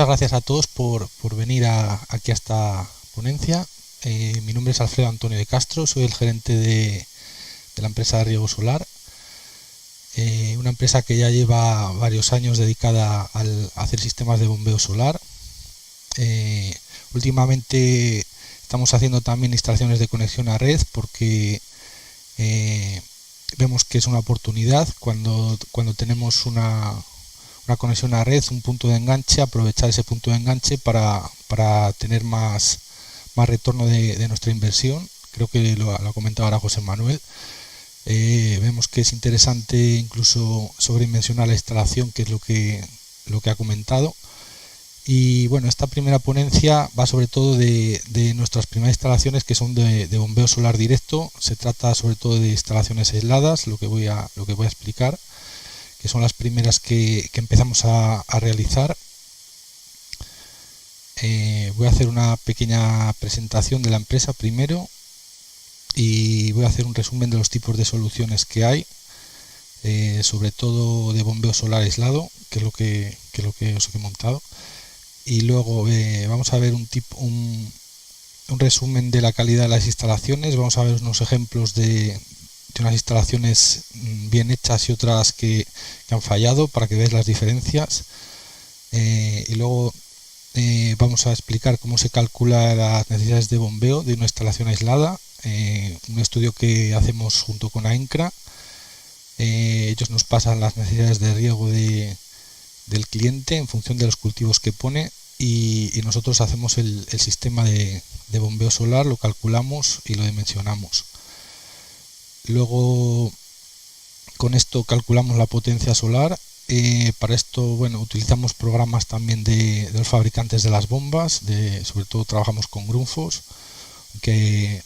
muchas gracias a todos por venir aquí a esta ponencia. Mi nombre es Alfredo Antonio de Castro, soy el gerente de la empresa de riego solar, una empresa que ya lleva varios años dedicada a hacer sistemas de bombeo solar. Últimamente estamos haciendo también instalaciones de conexión a red porque vemos que es una oportunidad cuando tenemos una conexión a red, un punto de enganche, aprovechar ese punto de enganche para tener más retorno de nuestra inversión. Creo que lo ha comentado ahora José Manuel. Vemos que es interesante incluso sobredimensionar la instalación, que es lo que ha comentado. Y bueno, esta primera ponencia va sobre todo de nuestras primeras instalaciones, que son de bombeo solar directo. Se trata sobre todo de instalaciones aisladas, lo que voy a explicar, que son las primeras que empezamos a realizar. Voy a hacer una pequeña presentación de la empresa primero y voy a hacer un resumen de los tipos de soluciones que hay, sobre todo de bombeo solar aislado, que es lo que os he montado. Y luego vamos a ver un resumen de la calidad de las instalaciones. Vamos a ver unos ejemplos de unas instalaciones bien hechas y otras que han fallado, para que veáis las diferencias. Y luego vamos a explicar cómo se calcula las necesidades de bombeo de una instalación aislada, un estudio que hacemos junto con AENCRA. Ellos nos pasan las necesidades de riego del cliente en función de los cultivos que pone, y nosotros hacemos el sistema de bombeo solar, lo calculamos y lo dimensionamos. Luego con esto calculamos la potencia solar. Para esto, bueno, utilizamos programas también de los fabricantes de las bombas, sobre todo trabajamos con Grundfos,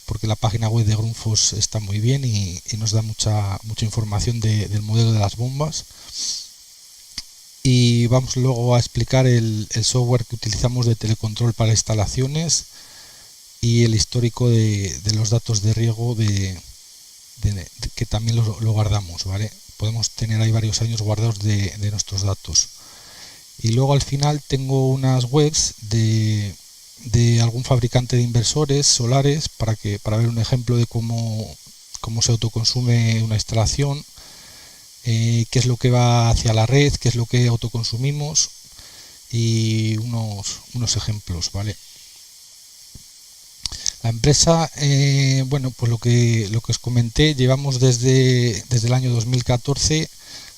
porque la página web de Grundfos está muy bien y nos da mucha información del modelo de las bombas. Y vamos luego a explicar el software que utilizamos de telecontrol para instalaciones y el histórico de los datos de riego que también lo guardamos, ¿vale? Podemos tener ahí varios años guardados de nuestros datos. Y luego al final tengo unas webs de algún fabricante de inversores solares para ver un ejemplo de cómo se autoconsume una instalación, qué es lo que va hacia la red, qué es lo que autoconsumimos, y unos ejemplos, ¿vale? La empresa, bueno, pues lo que os comenté, llevamos desde el año 2014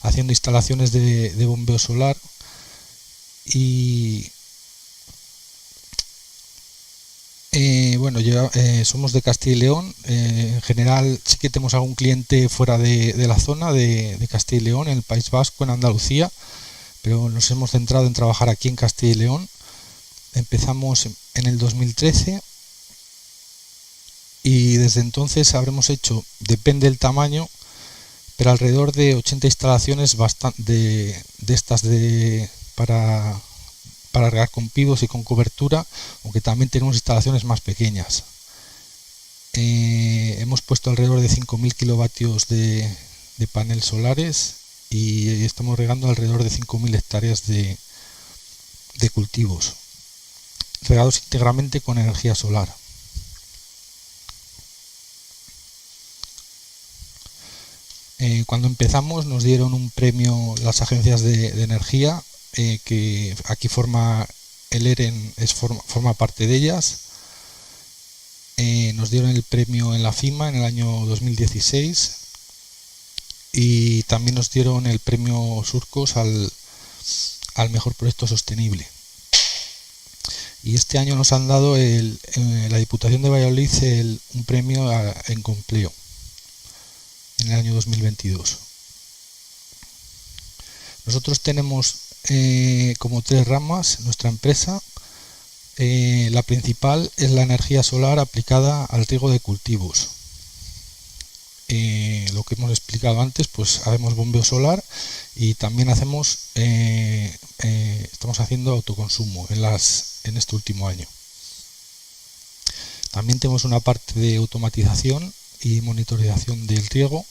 haciendo instalaciones de bombeo solar, y bueno, somos de Castilla y León. En general sí que tenemos algún cliente fuera de la zona de Castilla y León, en el País Vasco, en Andalucía, pero nos hemos centrado en trabajar aquí en Castilla y León. Empezamos en el 2013 y desde entonces habremos hecho, depende del tamaño, pero alrededor de 80 instalaciones de estas para regar con pivos y con cobertura, aunque también tenemos instalaciones más pequeñas. Hemos puesto alrededor de 5.000 kilovatios de paneles solares y estamos regando alrededor de 5.000 hectáreas de cultivos, regados íntegramente con energía solar. Cuando empezamos nos dieron un premio las agencias de energía, que aquí el EREN forma parte de ellas. Nos dieron el premio en la FIMA en el año 2016 y también nos dieron el premio Surcos al mejor proyecto sostenible. Y este año nos han dado la Diputación de Valladolid un premio en Compleo en el año 2022. Nosotros tenemos como tres ramas nuestra empresa. La principal es la energía solar aplicada al riego de cultivos. Lo que hemos explicado antes, pues hacemos bombeo solar y también estamos haciendo autoconsumo en este último año. También tenemos una parte de automatización y monitorización del riego,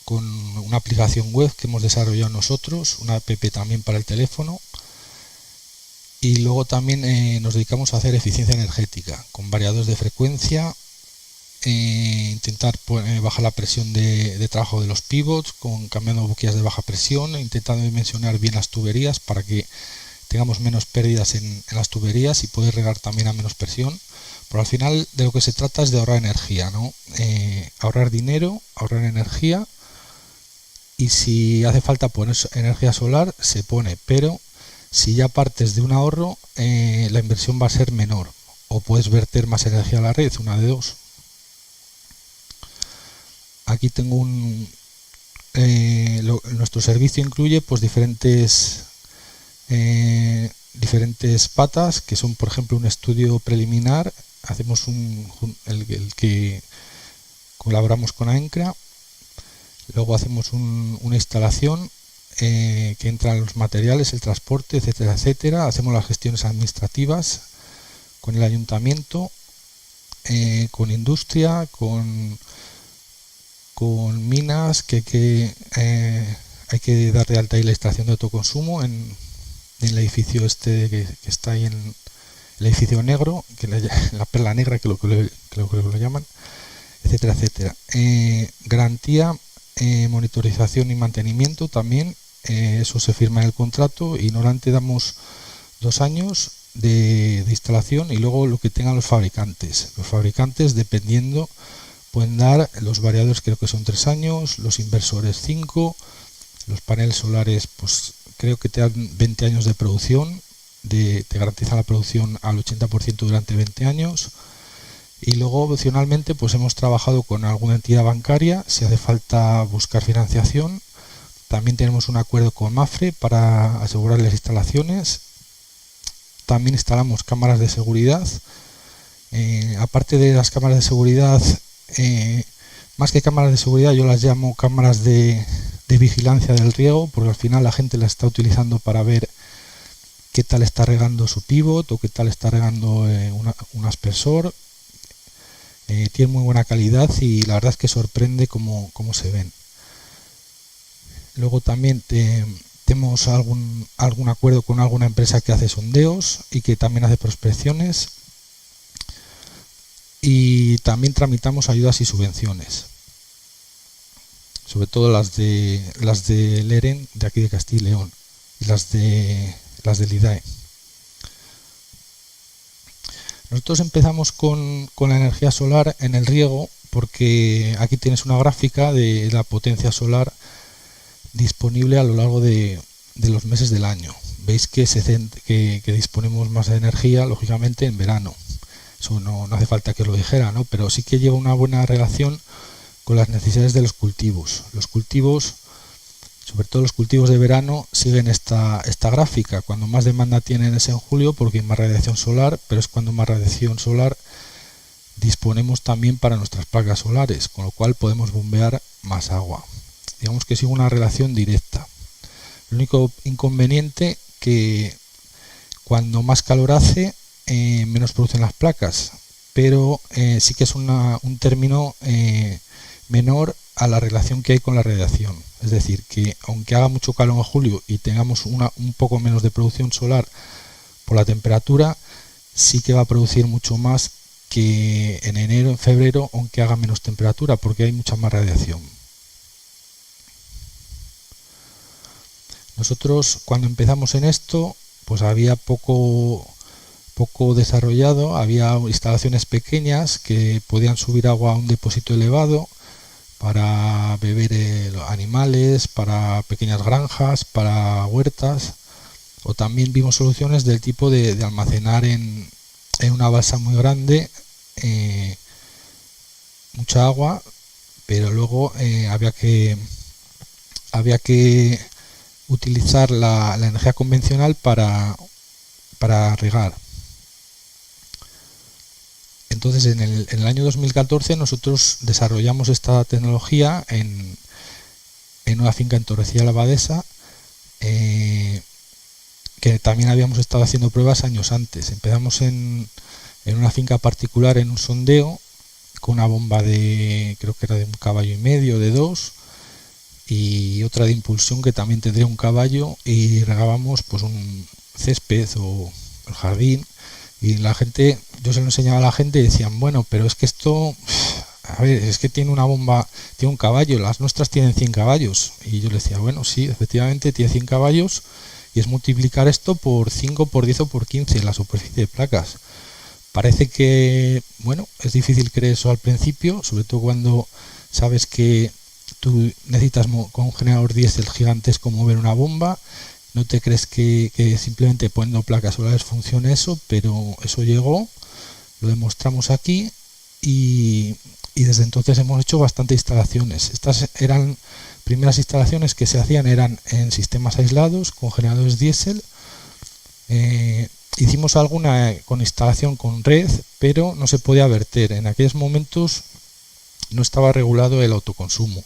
con una aplicación web que hemos desarrollado nosotros, una app también para el teléfono. Y luego también nos dedicamos a hacer eficiencia energética con variadores de frecuencia, intentar bajar la presión de trabajo de los pivots, cambiando boquillas de baja presión, intentando dimensionar bien las tuberías para que tengamos menos pérdidas en las tuberías y poder regar también a menos presión. Pero al final de lo que se trata es de ahorrar energía, ¿no? Ahorrar dinero, ahorrar energía, y si hace falta poner energía solar, se pone, pero si ya partes de un ahorro, la inversión va a ser menor, o puedes verter más energía a la red, una de dos. Aquí tengo nuestro servicio incluye pues diferentes patas, que son, por ejemplo, un estudio preliminar. Hacemos el que colaboramos con AENCRA. Luego hacemos una instalación que entran los materiales, el transporte, etcétera, etcétera. Hacemos las gestiones administrativas con el ayuntamiento, con industria, con minas, que hay que dar de alta ahí la extracción de autoconsumo en el edificio este que está ahí, en el edificio negro, la perla negra, que lo llaman, etcétera, etcétera. Garantía, monitorización y mantenimiento también, eso se firma en el contrato, y normalmente damos 2 años de instalación, y luego lo que tengan los fabricantes. Los fabricantes, dependiendo, pueden dar los variadores, creo que son 3 años, los inversores 5, los paneles solares, pues creo que te dan 20 años de producción, te garantizan la producción al 80% durante 20 años. Y luego, opcionalmente, pues hemos trabajado con alguna entidad bancaria, si hace falta buscar financiación. También tenemos un acuerdo con Mapfre para asegurar las instalaciones. También instalamos cámaras de seguridad. Aparte de las cámaras de seguridad, más que cámaras de seguridad, yo las llamo cámaras de vigilancia del riego, porque al final la gente las está utilizando para ver qué tal está regando su pivot o qué tal está regando un aspersor. Tiene muy buena calidad y la verdad es que sorprende cómo se ven. Luego también tenemos algún acuerdo con alguna empresa que hace sondeos y que también hace prospecciones, y también tramitamos ayudas y subvenciones, sobre todo las del EREN de aquí de Castilla y León, y las del IDAE. Nosotros empezamos con la energía solar en el riego, porque aquí tienes una gráfica de la potencia solar disponible a lo largo de los meses del año. Veis que disponemos más de energía, lógicamente, en verano. Eso no hace falta que os lo dijera, ¿no? Pero sí que lleva una buena relación con las necesidades de los cultivos. Los cultivos, sobre todo los cultivos de verano, siguen esta gráfica. Cuando más demanda tienen es en julio, porque hay más radiación solar, pero es cuando más radiación solar disponemos también para nuestras placas solares, con lo cual podemos bombear más agua. Digamos que sigue una relación directa. El único inconveniente que cuando más calor hace, menos producen las placas, pero sí que es un término menor a la relación que hay con la radiación. Es decir, que aunque haga mucho calor en julio y tengamos un poco menos de producción solar por la temperatura, sí que va a producir mucho más que en enero, en febrero, aunque haga menos temperatura, porque hay mucha más radiación. Nosotros, cuando empezamos en esto, pues había poco desarrollado, había instalaciones pequeñas que podían subir agua a un depósito elevado para beber animales, para pequeñas granjas, para huertas, o también vimos soluciones del tipo de almacenar en una balsa muy grande mucha agua, pero luego había que utilizar la energía convencional para regar. Entonces, en el año 2014 nosotros desarrollamos esta tecnología en una finca en Torrecilla la Abadesa, que también habíamos estado haciendo pruebas años antes. Empezamos en una finca particular, en un sondeo, con una bomba creo que era de 1,5 caballos, de 2, y otra de impulsión que también tendría un caballo, y regábamos pues un césped o el jardín, y la gente, yo se lo enseñaba a la gente y decían, bueno, pero es que esto, a ver, es que tiene una bomba, tiene un caballo, las nuestras tienen 100 caballos, y yo le decía, bueno, sí, efectivamente tiene 100 caballos, y es multiplicar esto por 5, por 10 o por 15 la superficie de placas. Parece que, bueno, es difícil creer eso al principio, sobre todo cuando sabes que tú necesitas con un generador diésel gigantesco mover una bomba. No te crees que simplemente poniendo placas solares funcione eso, pero eso llegó, lo demostramos aquí, y desde entonces hemos hecho bastantes instalaciones. Estas eran primeras instalaciones que se hacían, eran en sistemas aislados con generadores diésel. Hicimos alguna con instalación con red, pero no se podía verter. En aquellos momentos no estaba regulado el autoconsumo.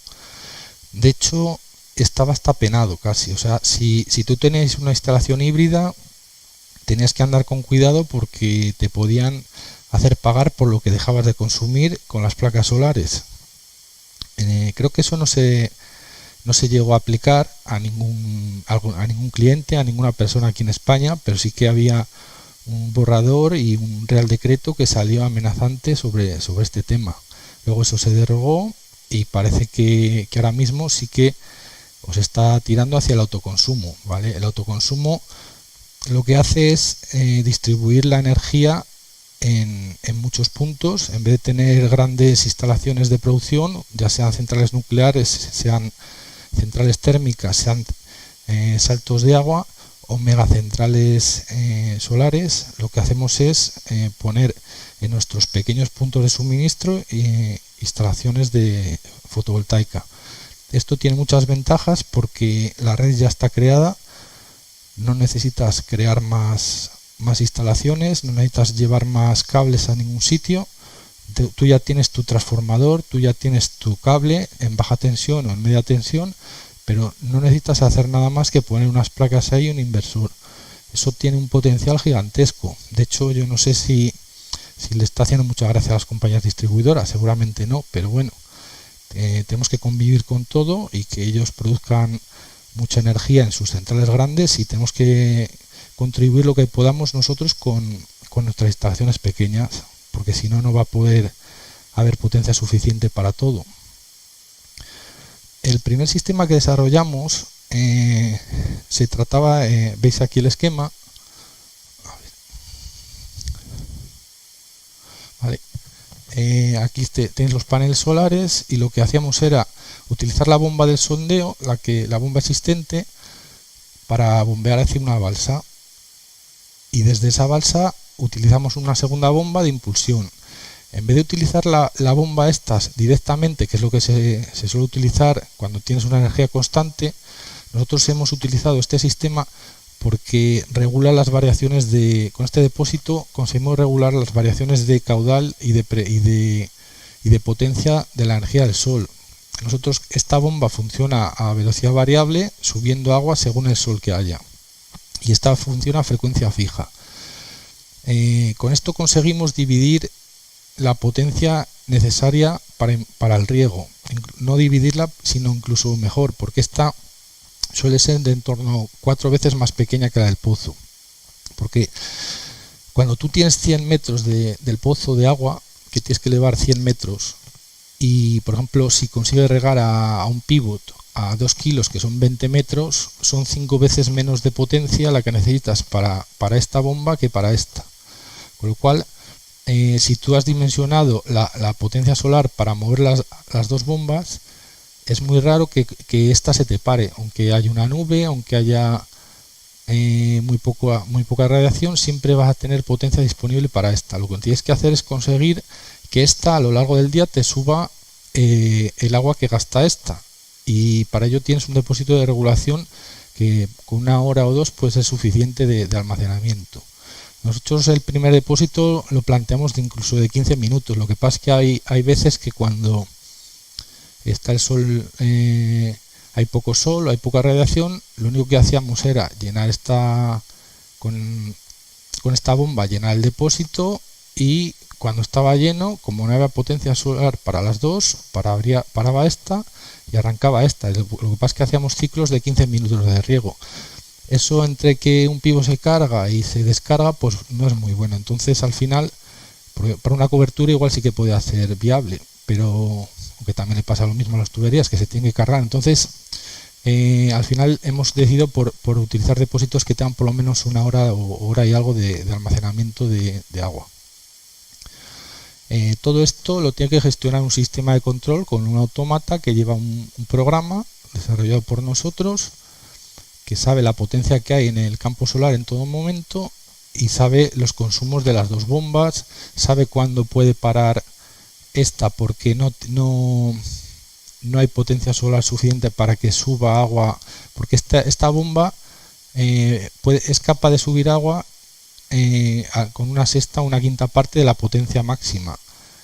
De hecho, estaba hasta penado casi. O sea, si tú tenías una instalación híbrida, tenías que andar con cuidado porque te podían hacer pagar por lo que dejabas de consumir con las placas solares. Creo que eso no se llegó a aplicar a ningún cliente, a ninguna persona aquí en España, pero sí que había un borrador y un real decreto que salió amenazante sobre este tema. Luego eso se derogó y parece que ahora mismo sí que os está tirando hacia el autoconsumo, ¿vale? El autoconsumo lo que hace es distribuir la energía en muchos puntos. En vez de tener grandes instalaciones de producción, ya sean centrales nucleares, sean centrales térmicas, sean saltos de agua o megacentrales solares, lo que hacemos es poner en nuestros pequeños puntos de suministro instalaciones de fotovoltaica. Esto tiene muchas ventajas porque la red ya está creada, no necesitas crear más instalaciones, no necesitas llevar más cables a ningún sitio. Tú ya tienes tu transformador, tú ya tienes tu cable en baja tensión o en media tensión, pero no necesitas hacer nada más que poner unas placas ahí y un inversor. Eso tiene un potencial gigantesco. De hecho, yo no sé si le está haciendo mucha gracia a las compañías distribuidoras, seguramente no, pero bueno, tenemos que convivir con todo y que ellos produzcan mucha energía en sus centrales grandes, y tenemos que contribuir lo que podamos nosotros con nuestras instalaciones pequeñas, porque si no, no va a poder haber potencia suficiente para todo. El primer sistema que desarrollamos se trataba, veis aquí el esquema, vale. Aquí tenéis los paneles solares, y lo que hacíamos era utilizar la bomba del sondeo, la bomba existente, para bombear hacia una balsa, y desde esa balsa utilizamos una segunda bomba de impulsión. En vez de utilizar la bomba estas directamente, que es lo que se suele utilizar cuando tienes una energía constante, nosotros hemos utilizado este sistema porque regula las variaciones con este depósito conseguimos regular las variaciones de caudal y de potencia de la energía del sol. Nosotros, esta bomba funciona a velocidad variable, subiendo agua según el sol que haya, y esta funciona a frecuencia fija. Con esto conseguimos dividir la potencia necesaria para el riego, no dividirla, sino incluso mejor, porque esta suele ser de en torno 4 veces más pequeña que la del pozo, porque cuando tú tienes 100 metros del pozo de agua, que tienes que elevar 100 metros, y por ejemplo si consigues regar a un pivot a 2 kilos, que son 20 metros, son 5 veces menos de potencia la que necesitas para esta bomba que para esta, con lo cual si tú has dimensionado la potencia solar para mover las dos bombas, es muy raro que esta se te pare, aunque haya una nube, aunque haya muy poca radiación, siempre vas a tener potencia disponible para esta. Lo que tienes que hacer es conseguir que esta a lo largo del día te suba el agua que gasta esta, y para ello tienes un depósito de regulación que con 1 hora o 2 puede ser suficiente de almacenamiento. Nosotros el primer depósito lo planteamos incluso de 15 minutos. Lo que pasa es que hay veces que cuando está el sol, hay poco sol, hay poca radiación, lo único que hacíamos era llenar con esta bomba, llenar el depósito, y cuando estaba lleno, como no había potencia solar para las dos, paraba esta, y arrancaba esta. Lo que pasa es que hacíamos ciclos de 15 minutos de riego. Eso entre que un pivo se carga y se descarga, pues no es muy bueno. Entonces al final, para una cobertura igual sí que puede ser viable, pero aunque también le pasa lo mismo a las tuberías, que se tienen que cargar. Entonces al final hemos decidido por utilizar depósitos que tengan por lo menos una hora o hora y algo de almacenamiento de agua. Todo esto lo tiene que gestionar un sistema de control con un autómata que lleva un programa desarrollado por nosotros, que sabe la potencia que hay en el campo solar en todo momento y sabe los consumos de las dos bombas, sabe cuándo puede parar esta porque no hay potencia solar suficiente para que suba agua, porque esta bomba es capaz de subir agua con una sexta o una quinta parte de la potencia máxima.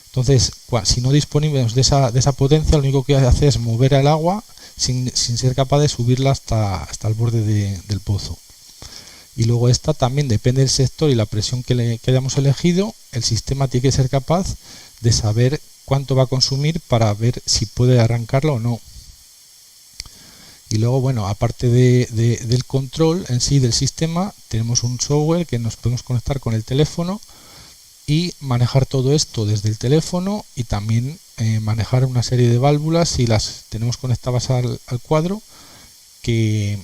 Entonces, si no disponemos de esa potencia, lo único que hace es mover el agua sin ser capaz de subirla hasta el borde del pozo. Y luego esta también depende del sector y la presión que hayamos elegido. El sistema tiene que ser capaz de saber cuánto va a consumir para ver si puede arrancarla o no. Y luego, bueno, aparte del control en sí del sistema, tenemos un software que nos podemos conectar con el teléfono y manejar todo esto desde el teléfono, y también manejar una serie de válvulas si las tenemos conectadas al cuadro que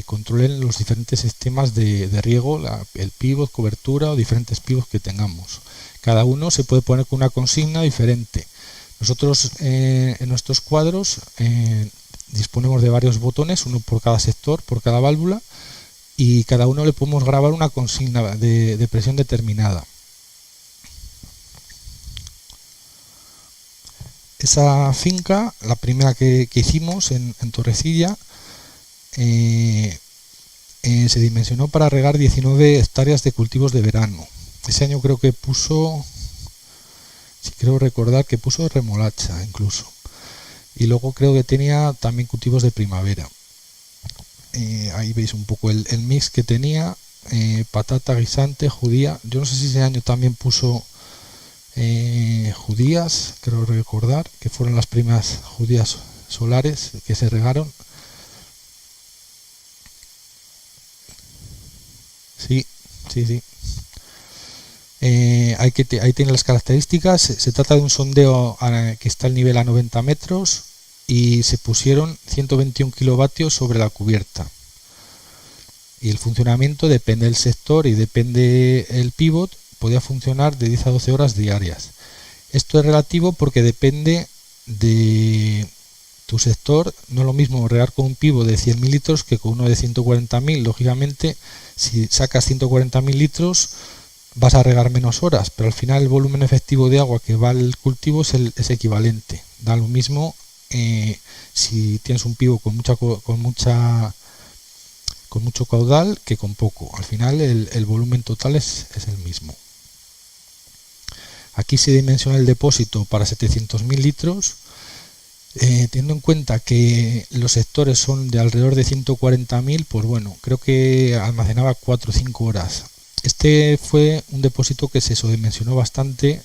controlen los diferentes sistemas de riego, el pivot, cobertura o diferentes pivots que tengamos. Cada uno se puede poner con una consigna diferente. Nosotros en nuestros cuadros disponemos de varios botones, uno por cada sector, por cada válvula, y cada uno le podemos grabar una consigna de presión determinada. Esa finca, la primera que hicimos en Torrecilla, se dimensionó para regar 19 hectáreas de cultivos de verano. Ese año creo que puso, si creo recordar que puso remolacha incluso. Y luego creo que tenía también cultivos de primavera. Ahí veis un poco el mix que tenía, patata, guisante, judía. Yo no sé si ese año también puso judías, creo recordar que fueron las primeras judías solares que se regaron. Sí. Ahí tiene las características. Se trata de un sondeo que está al nivel a 90 metros y se pusieron 121 kilovatios sobre la cubierta. Y el funcionamiento depende del sector y depende el pivot, podía funcionar de 10 a 12 horas diarias. Esto es relativo porque depende de tu sector. No es lo mismo regar con un pivot de 100.000 litros que con uno de 140.000. Lógicamente, si sacas 140.000 litros vas a regar menos horas, pero al final el volumen efectivo de agua que va al cultivo es equivalente. Da lo mismo si tienes un pivot con mucho caudal que con poco. Al final el volumen total es el mismo. Aquí se dimensiona el depósito para 700.000 litros, teniendo en cuenta que los sectores son de alrededor de 140.000, pues bueno, creo que almacenaba 4 o 5 horas. Este fue un depósito que se sobredimensionó bastante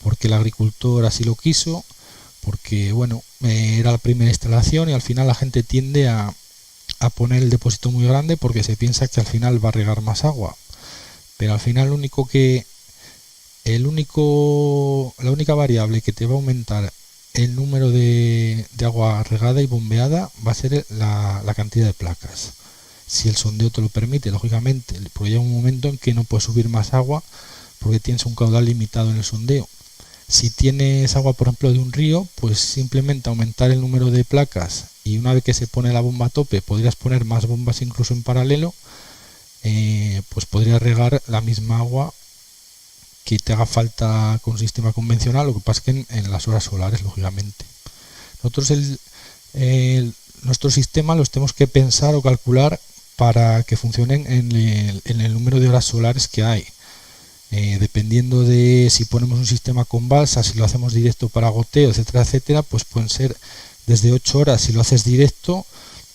porque el agricultor así lo quiso, porque bueno, era la primera instalación y al final la gente tiende a poner el depósito muy grande porque se piensa que al final va a regar más agua, pero al final la única variable que te va a aumentar el número de agua regada y bombeada va a ser la cantidad de placas. Si el sondeo te lo permite, lógicamente, porque llega un momento en que no puedes subir más agua porque tienes un caudal limitado en el sondeo. Si tienes agua, por ejemplo, de un río, pues simplemente aumentar el número de placas, y una vez que se pone la bomba a tope, podrías poner más bombas incluso en paralelo, pues podrías regar la misma agua que te haga falta con un sistema convencional. Lo que pasa es que en las horas solares, lógicamente. Nosotros nuestro sistema los tenemos que pensar o calcular para que funcionen en el número de horas solares que hay. Dependiendo de si ponemos un sistema con balsa, si lo hacemos directo para goteo, etcétera, pues pueden ser desde 8 horas si lo haces directo,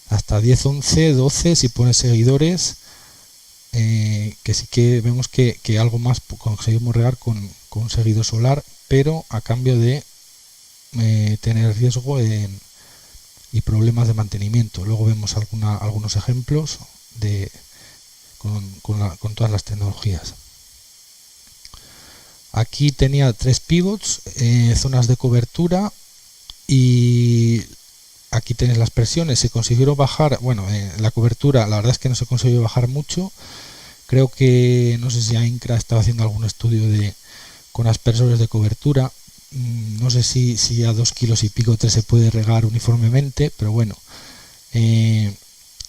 hasta 10, 11, 12 si pones seguidores, que sí que vemos que algo más conseguimos regar con un seguidor solar, pero a cambio de tener riesgo y problemas de mantenimiento. Luego vemos algunos ejemplos con todas las tecnologías. Aquí tenía 3 pivots, zonas de cobertura, y aquí tenéis las presiones. Se consiguieron bajar, bueno, la cobertura la verdad es que no se consiguió bajar mucho. Creo que, no sé si AINCRA estaba haciendo algún estudio con aspersores de cobertura. No sé si a 2 kilos y pico 3 se puede regar uniformemente, pero bueno,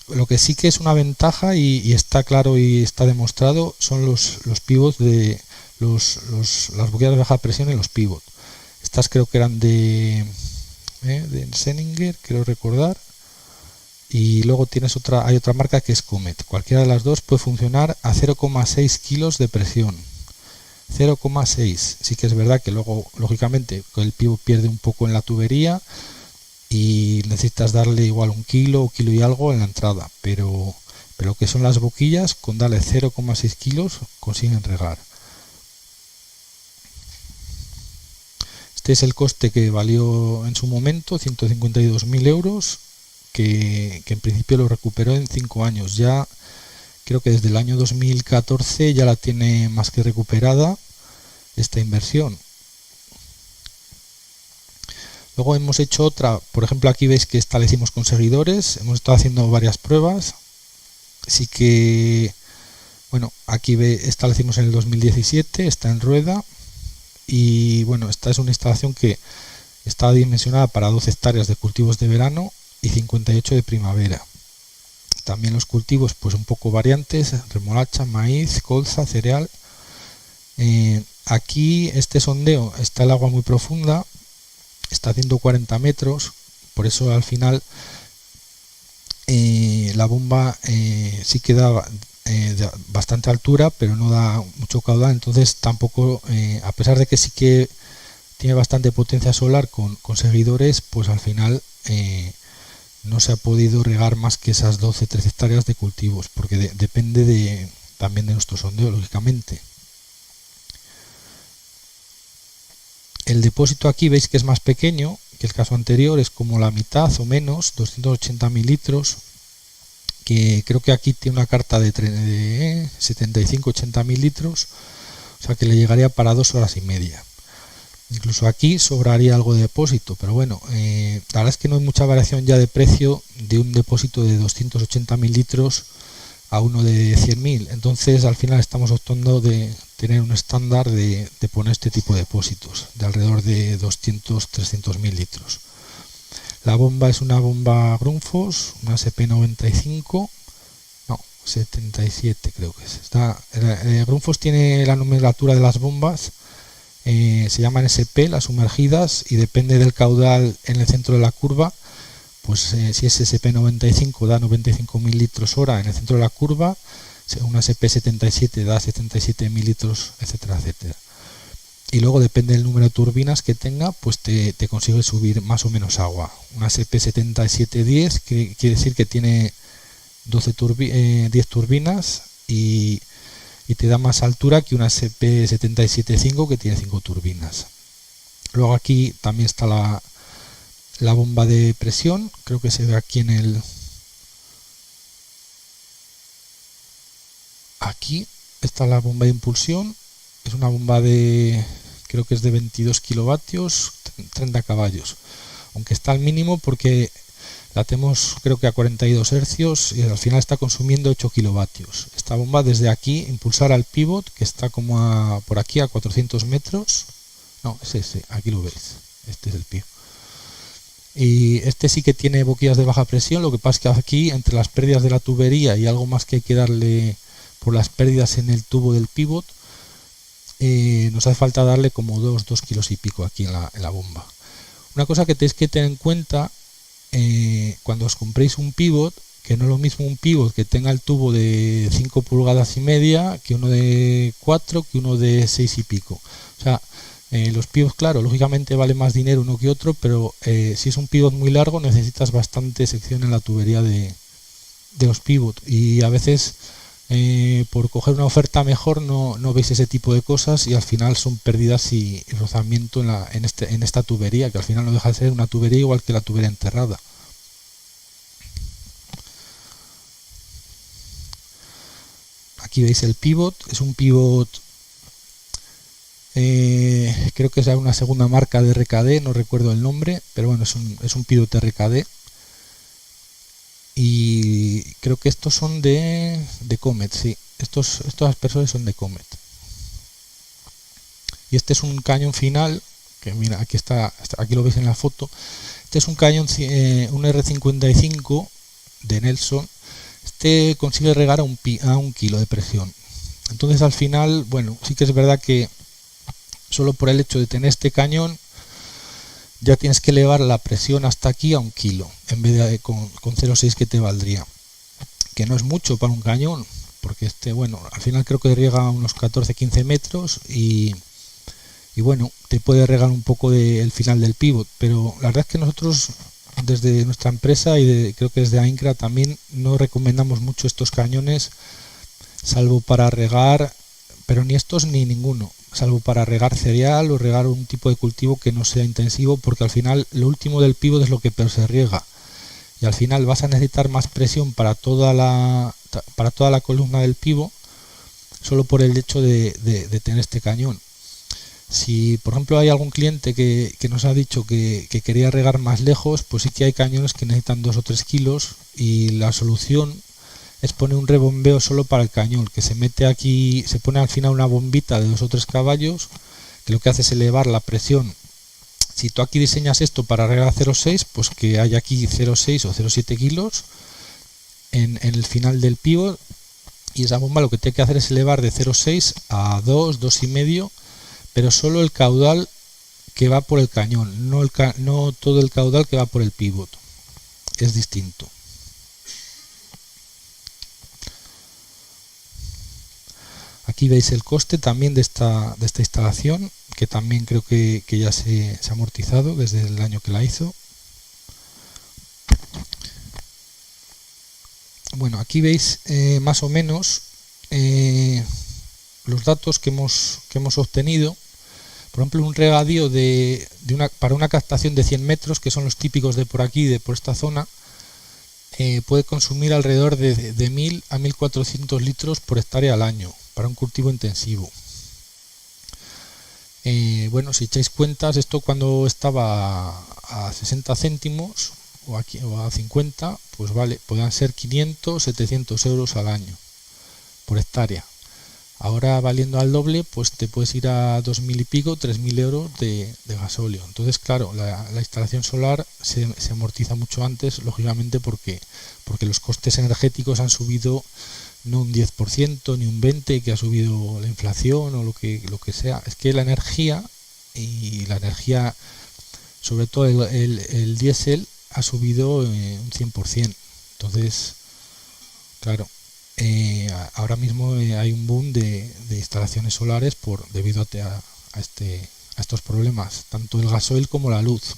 lo que sí que es una ventaja y está claro y está demostrado son los pivots de las boquillas de baja presión en los pivots. Estas creo que eran de Senninger, quiero recordar, y luego hay otra marca que es Comet. Cualquiera de las dos puede funcionar a 0,6 kilos de presión. 0,6. Sí que es verdad que luego, lógicamente, el pivot pierde un poco en la tubería y necesitas darle igual 1 kilo o kilo y algo en la entrada, pero lo que son las boquillas, con darle 0,6 kilos consiguen regar. Este es el coste que valió en su momento, 152.000 euros, que en principio lo recuperó en 5 años. Ya creo que desde el año 2014 ya la tiene más que recuperada esta inversión. Luego hemos hecho otra, por ejemplo aquí veis que esta la hicimos con seguidores, hemos estado haciendo varias pruebas. Así que, bueno, aquí esta la hicimos en el 2017, está en rueda. Y bueno, esta es una instalación que está dimensionada para 12 hectáreas de cultivos de verano y 58 de primavera. También los cultivos pues un poco variantes: remolacha, maíz, colza, cereal. Aquí este sondeo está el agua muy profunda, está a 140 metros, por eso al final la bomba sí que da de bastante altura, pero no da mucho caudal. Entonces tampoco, a pesar de que sí que tiene bastante potencia solar con seguidores, pues al final no se ha podido regar más que esas 12-13 hectáreas de cultivos, porque depende también de nuestro sondeo, lógicamente. El depósito aquí veis que es más pequeño que el caso anterior, es como la mitad o menos, 280.000 litros, que creo que aquí tiene una carta de 75-80.000 litros, o sea que le llegaría para 2 horas y media. Incluso aquí sobraría algo de depósito, pero bueno, la verdad es que no hay mucha variación ya de precio de un depósito de 280.000 litros a uno de 100.000. Entonces al final estamos optando de tener un estándar de poner este tipo de depósitos de alrededor de 200-300.000 litros. La bomba es una bomba Grundfos, una SP95, no, 77 creo que es. Grundfos tiene la nomenclatura de las bombas, se llaman SP, las sumergidas, y depende del caudal en el centro de la curva, pues si es SP95 da 95.000 litros hora en el centro de la curva, una SP77 da 77.000 litros, etcétera, etcétera. Y luego depende del número de turbinas que tenga, pues te consigue subir más o menos agua. Una SP7710 quiere decir que tiene 10 turbinas y te da más altura que una SP77.5 que tiene 5 turbinas. Luego aquí también está la bomba de presión, creo que se ve aquí aquí está la bomba de impulsión. Es una bomba creo que es de 22 kilovatios, 30 caballos, aunque está al mínimo porque la tenemos creo que a 42 hercios y al final está consumiendo 8 kilovatios. Esta bomba desde aquí impulsar al pivot, que está como por aquí a 400 metros, no, es ese, aquí lo veis, este es el pivot. Y este sí que tiene boquillas de baja presión, lo que pasa es que aquí entre las pérdidas de la tubería y algo más que hay que darle por las pérdidas en el tubo del pivot, nos hace falta darle como 2 kilos y pico aquí en la bomba. Una cosa que tenéis que tener en cuenta cuando os compréis un pivot, que no es lo mismo un pivot que tenga el tubo de 5 pulgadas y media que uno de 4, que uno de 6 y pico. O sea, los pivots, claro, lógicamente vale más dinero uno que otro, pero si es un pivot muy largo necesitas bastante sección en la tubería de los pivots, y a veces por coger una oferta mejor no veis ese tipo de cosas y al final son pérdidas y rozamiento en esta tubería, que al final no deja de ser una tubería igual que la tubería enterrada. Aquí veis el pivot, es un pivot, creo que es una segunda marca de RKD, no recuerdo el nombre, pero bueno, es un pivot RKD. Y creo que estos son de Comet, sí, estos aspersores son de Comet. Y este es un cañón final, que mira, aquí lo veis en la foto. Este es un cañón, un R55 de Nelson. Este consigue regar a un kilo de presión. Entonces al final, bueno, sí que es verdad que solo por el hecho de tener este cañón ya tienes que elevar la presión hasta aquí a 1 kilo en vez de con 0,6 que te valdría, que no es mucho para un cañón, porque bueno, al final creo que riega unos 14-15 metros y bueno, te puede regar un poco del final del pivot, pero la verdad es que nosotros desde nuestra empresa y creo que desde AINCRA también no recomendamos mucho estos cañones, salvo para regar, pero ni estos ni ninguno, salvo para regar cereal o regar un tipo de cultivo que no sea intensivo, porque al final lo último del pivot es lo que peor se riega y al final vas a necesitar más presión para toda la columna del pivot solo por el hecho de tener este cañón. Si por ejemplo hay algún cliente que nos ha dicho que quería regar más lejos, pues sí que hay cañones que necesitan 2 o 3 kilos y la solución es poner un rebombeo solo para el cañón, que se mete aquí, se pone al final una bombita de 2 o 3 caballos, que lo que hace es elevar la presión. Si tú aquí diseñas esto para regar a 0,6, pues que haya aquí 0,6 o 0,7 kilos en el final del pivot, y esa bomba lo que tiene que hacer es elevar de 0,6 a 2, 2,5, pero solo el caudal que va por el cañón, no todo el caudal que va por el pivot, es distinto. Aquí veis el coste también de esta instalación, que también creo que ya se ha amortizado desde el año que la hizo. Bueno, aquí veis más o menos los datos que hemos obtenido. Por ejemplo, un regadío para una captación de 100 metros, que son los típicos de por aquí, de por esta zona, puede consumir alrededor de 1.000 a 1.400 litros por hectárea al año para un cultivo intensivo. Bueno, si echáis cuentas, esto cuando estaba a 60 céntimos o a 50, pues vale, podrían ser 500, 700 euros al año por hectárea. Ahora valiendo al doble, pues te puedes ir a 2.000 y pico, 3.000 euros de gasóleo. Entonces, claro, la instalación solar se amortiza mucho antes, lógicamente, porque los costes energéticos han subido no un 10% ni un 20% que ha subido la inflación o lo que sea. Es que la energía, sobre todo el diésel, ha subido un 100%. Entonces, claro, ahora mismo hay un boom de instalaciones solares debido a estos problemas, tanto el gasoil como la luz.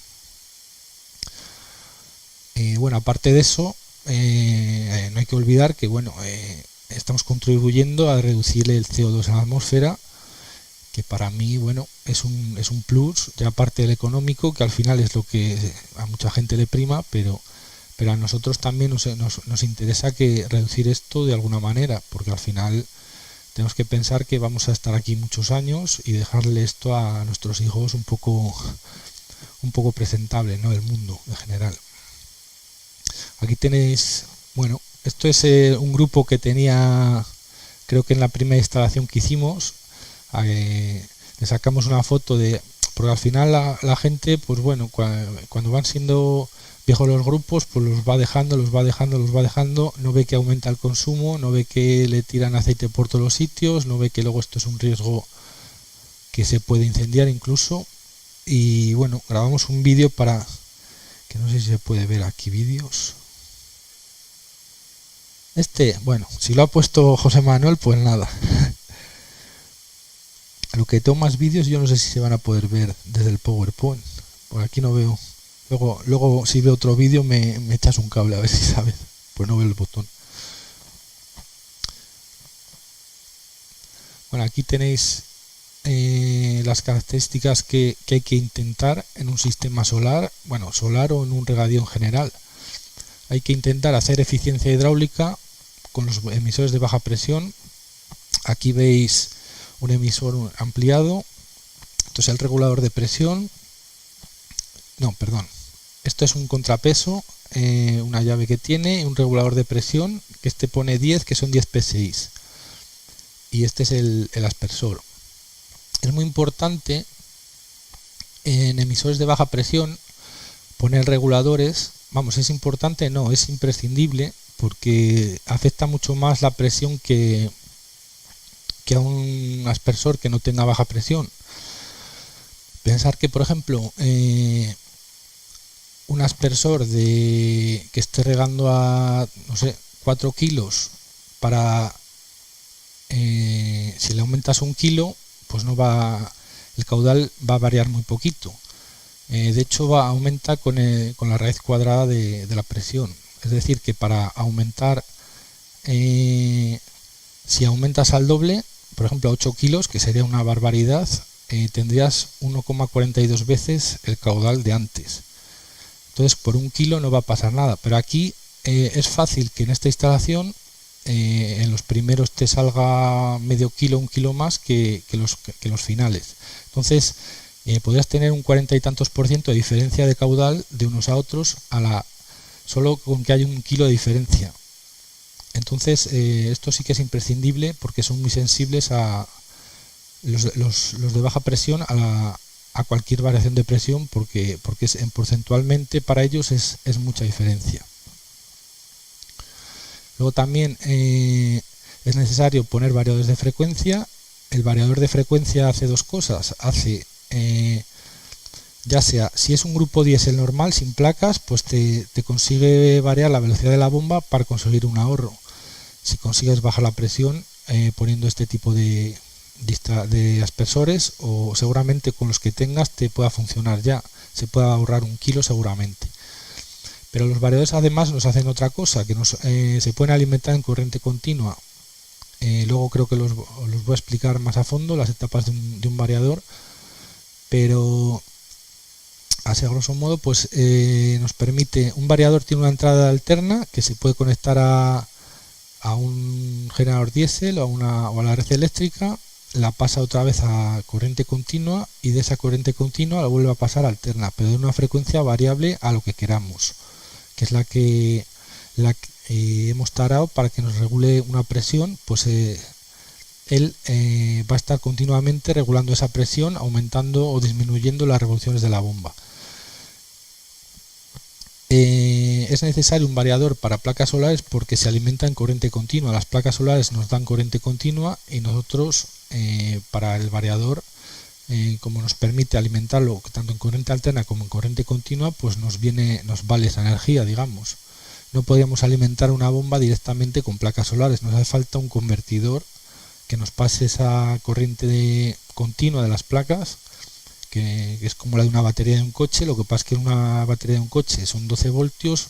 Bueno, aparte de eso, no hay que olvidar que bueno, estamos contribuyendo a reducir el CO2 en la atmósfera, que para mí bueno es un plus, ya aparte del económico, que al final es lo que a mucha gente le prima, pero a nosotros también nos interesa reducir esto de alguna manera, porque al final tenemos que pensar que vamos a estar aquí muchos años y dejarle esto a nuestros hijos un poco presentable, ¿no? El mundo en general. Aquí tenéis, bueno, esto es un grupo que tenía, creo que en la primera instalación que hicimos, le sacamos una foto porque al final la gente, pues bueno, cuando van siendo viejos los grupos, pues los va dejando, no ve que aumenta el consumo, no ve que le tiran aceite por todos los sitios, no ve que luego esto es un riesgo que se puede incendiar incluso. Y bueno, grabamos un vídeo que no sé si se puede ver aquí vídeos. Bueno, si lo ha puesto José Manuel, pues nada. Lo que tengo más vídeos, yo no sé si se van a poder ver desde el PowerPoint. Por aquí no veo. Luego si veo otro vídeo me echas un cable a ver si sabes. Pues no veo el botón. Bueno, aquí tenéis las características que hay que intentar en un sistema solar, bueno, solar o en un regadío en general. Hay que intentar hacer eficiencia hidráulica con los emisores de baja presión. Aquí veis un emisor ampliado. Entonces el regulador de presión, no, perdón, esto es un contrapeso, una llave que tiene un regulador de presión, que este pone 10, que son 10 PSI, y este es el aspersor. Es muy importante en emisores de baja presión poner reguladores. Vamos, es importante, no, es imprescindible, porque afecta mucho más la presión que a un aspersor que no tenga baja presión. Pensar que, por ejemplo, un aspersor que esté regando a, no sé, 4 kilos, para si le aumentas 1 kilo, pues no va, el caudal va a variar muy poquito. De hecho, aumenta con la raíz cuadrada de la presión. Es decir, que para aumentar, si aumentas al doble, por ejemplo a 8 kilos, que sería una barbaridad, tendrías 1,42 veces el caudal de antes. Entonces por 1 kilo no va a pasar nada, pero aquí es fácil que en esta instalación en los primeros te salga medio kilo, 1 kilo más que los finales. Entonces podrías tener un 40 y tantos % de diferencia de caudal de unos a otros solo con que haya 1 kilo de diferencia. Entonces esto sí que es imprescindible, porque son muy sensibles a los de baja presión a cualquier variación de presión, porque porcentualmente para ellos es mucha diferencia. Luego también es necesario poner variadores de frecuencia. El variador de frecuencia hace dos cosas. Ya sea, si es un grupo diésel normal sin placas, pues te consigue variar la velocidad de la bomba para conseguir un ahorro. Si consigues bajar la presión poniendo este tipo de aspersores, o seguramente con los que tengas te pueda funcionar ya, se pueda ahorrar 1 kilo seguramente. Pero los variadores además nos hacen otra cosa, que se pueden alimentar en corriente continua. Luego creo que los voy a explicar más a fondo las etapas de un variador, pero así a grosso modo pues nos permite, un variador tiene una entrada alterna que se puede conectar a un generador diésel o a la red eléctrica, la pasa otra vez a corriente continua, y de esa corriente continua la vuelve a pasar a alterna, pero de una frecuencia variable a lo que queramos, que es la que hemos tarado para que nos regule una presión. Pues él va a estar continuamente regulando esa presión, aumentando o disminuyendo las revoluciones de la bomba. Es necesario un variador para placas solares porque se alimenta en corriente continua. Las placas solares nos dan corriente continua, y nosotros para el variador, como nos permite alimentarlo tanto en corriente alterna como en corriente continua, pues nos vale esa energía, digamos. No podríamos alimentar una bomba directamente con placas solares, nos hace falta un convertidor que nos pase esa corriente continua de las placas, que es como la de una batería de un coche. Lo que pasa es que una batería de un coche son 12 voltios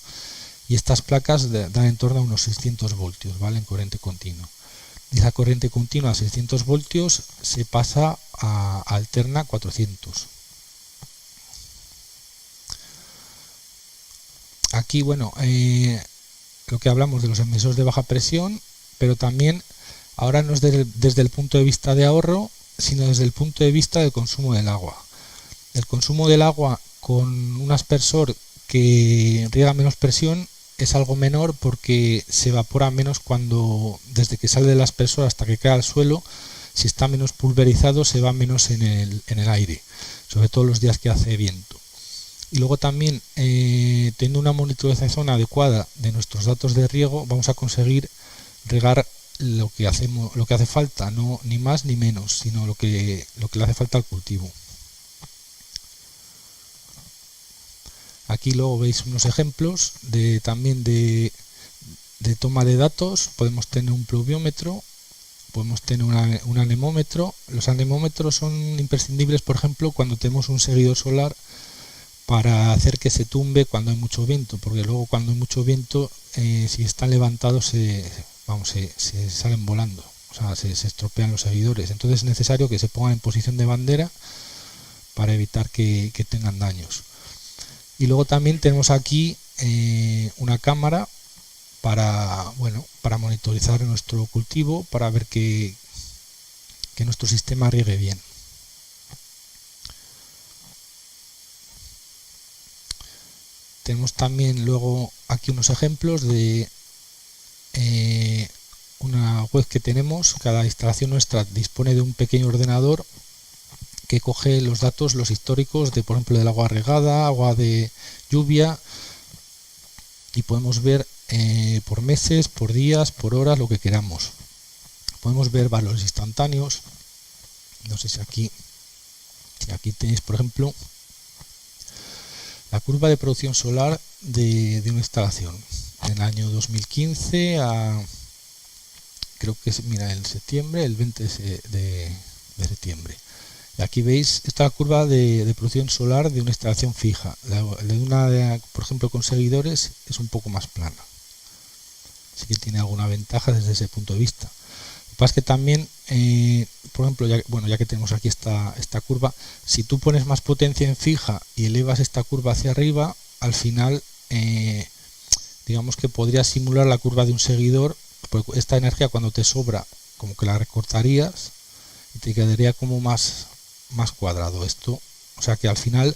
y estas placas dan en torno a unos 600 voltios, ¿vale? En corriente continua. Y esa corriente continua a 600 voltios se pasa a alterna 400. Aquí, bueno, lo que hablamos de los emisores de baja presión, pero también ahora no es desde el punto de vista de ahorro, sino desde el punto de vista del consumo del agua. El consumo del agua con un aspersor que riega menos presión es algo menor, porque se evapora menos desde que sale del aspersor hasta que cae al suelo. Si está menos pulverizado, se va menos en el aire, sobre todo los días que hace viento. Y luego también, teniendo una monitorización adecuada de nuestros datos de riego, vamos a conseguir regar lo que hace falta, no ni más ni menos, sino lo que le hace falta al cultivo. Aquí luego veis unos ejemplos también de toma de datos. Podemos tener un pluviómetro, podemos tener un anemómetro. Los anemómetros son imprescindibles, por ejemplo, cuando tenemos un seguidor solar, para hacer que se tumbe cuando hay mucho viento, porque luego cuando hay mucho viento, si están levantados se salen volando, o sea, se estropean los seguidores. Entonces es necesario que se pongan en posición de bandera para evitar que tengan daños. Y luego también tenemos aquí una cámara para monitorizar nuestro cultivo, para ver que nuestro sistema riegue bien. Tenemos también luego aquí unos ejemplos de una web que tenemos. Cada instalación nuestra dispone de un pequeño ordenador que coge los datos, los históricos de, por ejemplo, del agua regada, agua de lluvia, y podemos ver por meses, por días, por horas, lo que queramos. Podemos ver valores instantáneos. No sé si aquí tenéis, por ejemplo, la curva de producción solar de una instalación en el año 2015 a, creo que es, mira, en septiembre, el 20 de septiembre. Y aquí veis esta curva de producción solar de una instalación fija. La de una, por ejemplo, con seguidores es un poco más plana. Así que tiene alguna ventaja desde ese punto de vista. Lo que pasa es que también, por ejemplo, ya que tenemos aquí esta curva, si tú pones más potencia en fija y elevas esta curva hacia arriba, al final, digamos que podrías simular la curva de un seguidor, porque esta energía cuando te sobra, como que la recortarías y te quedaría como más cuadrado esto. O sea que al final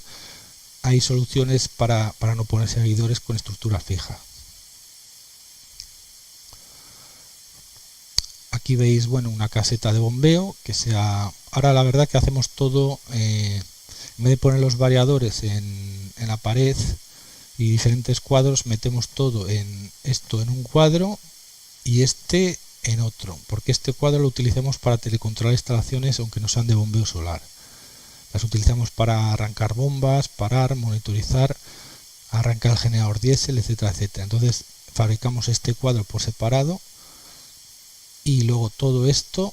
hay soluciones para no poner seguidores con estructura fija. Aquí veis, una caseta de bombeo que sea. Ahora la verdad que hacemos todo, en vez de poner los variadores en la pared y diferentes cuadros, metemos todo en un cuadro y en otro, porque este cuadro lo utilizamos para telecontrolar instalaciones aunque no sean de bombeo solar. Las utilizamos para arrancar bombas, parar, monitorizar, arrancar el generador diésel, etcétera, etcétera. Entonces fabricamos este cuadro por separado y luego todo esto,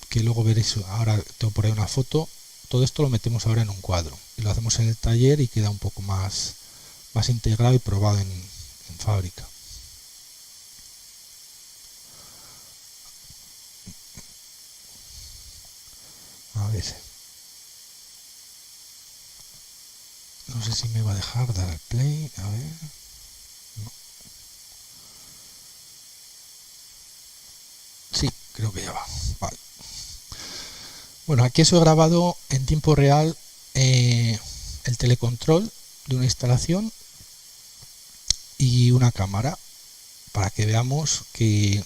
que luego veréis, ahora tengo por ahí una foto, todo esto lo metemos ahora en un cuadro y lo hacemos en el taller y queda un poco más integrado y probado en fábrica. A ver, no sé si me va a dejar dar al play, a ver, no. Sí, creo que ya va, vale. Bueno, aquí os he grabado en tiempo real el telecontrol de una instalación y una cámara, para que veamos que,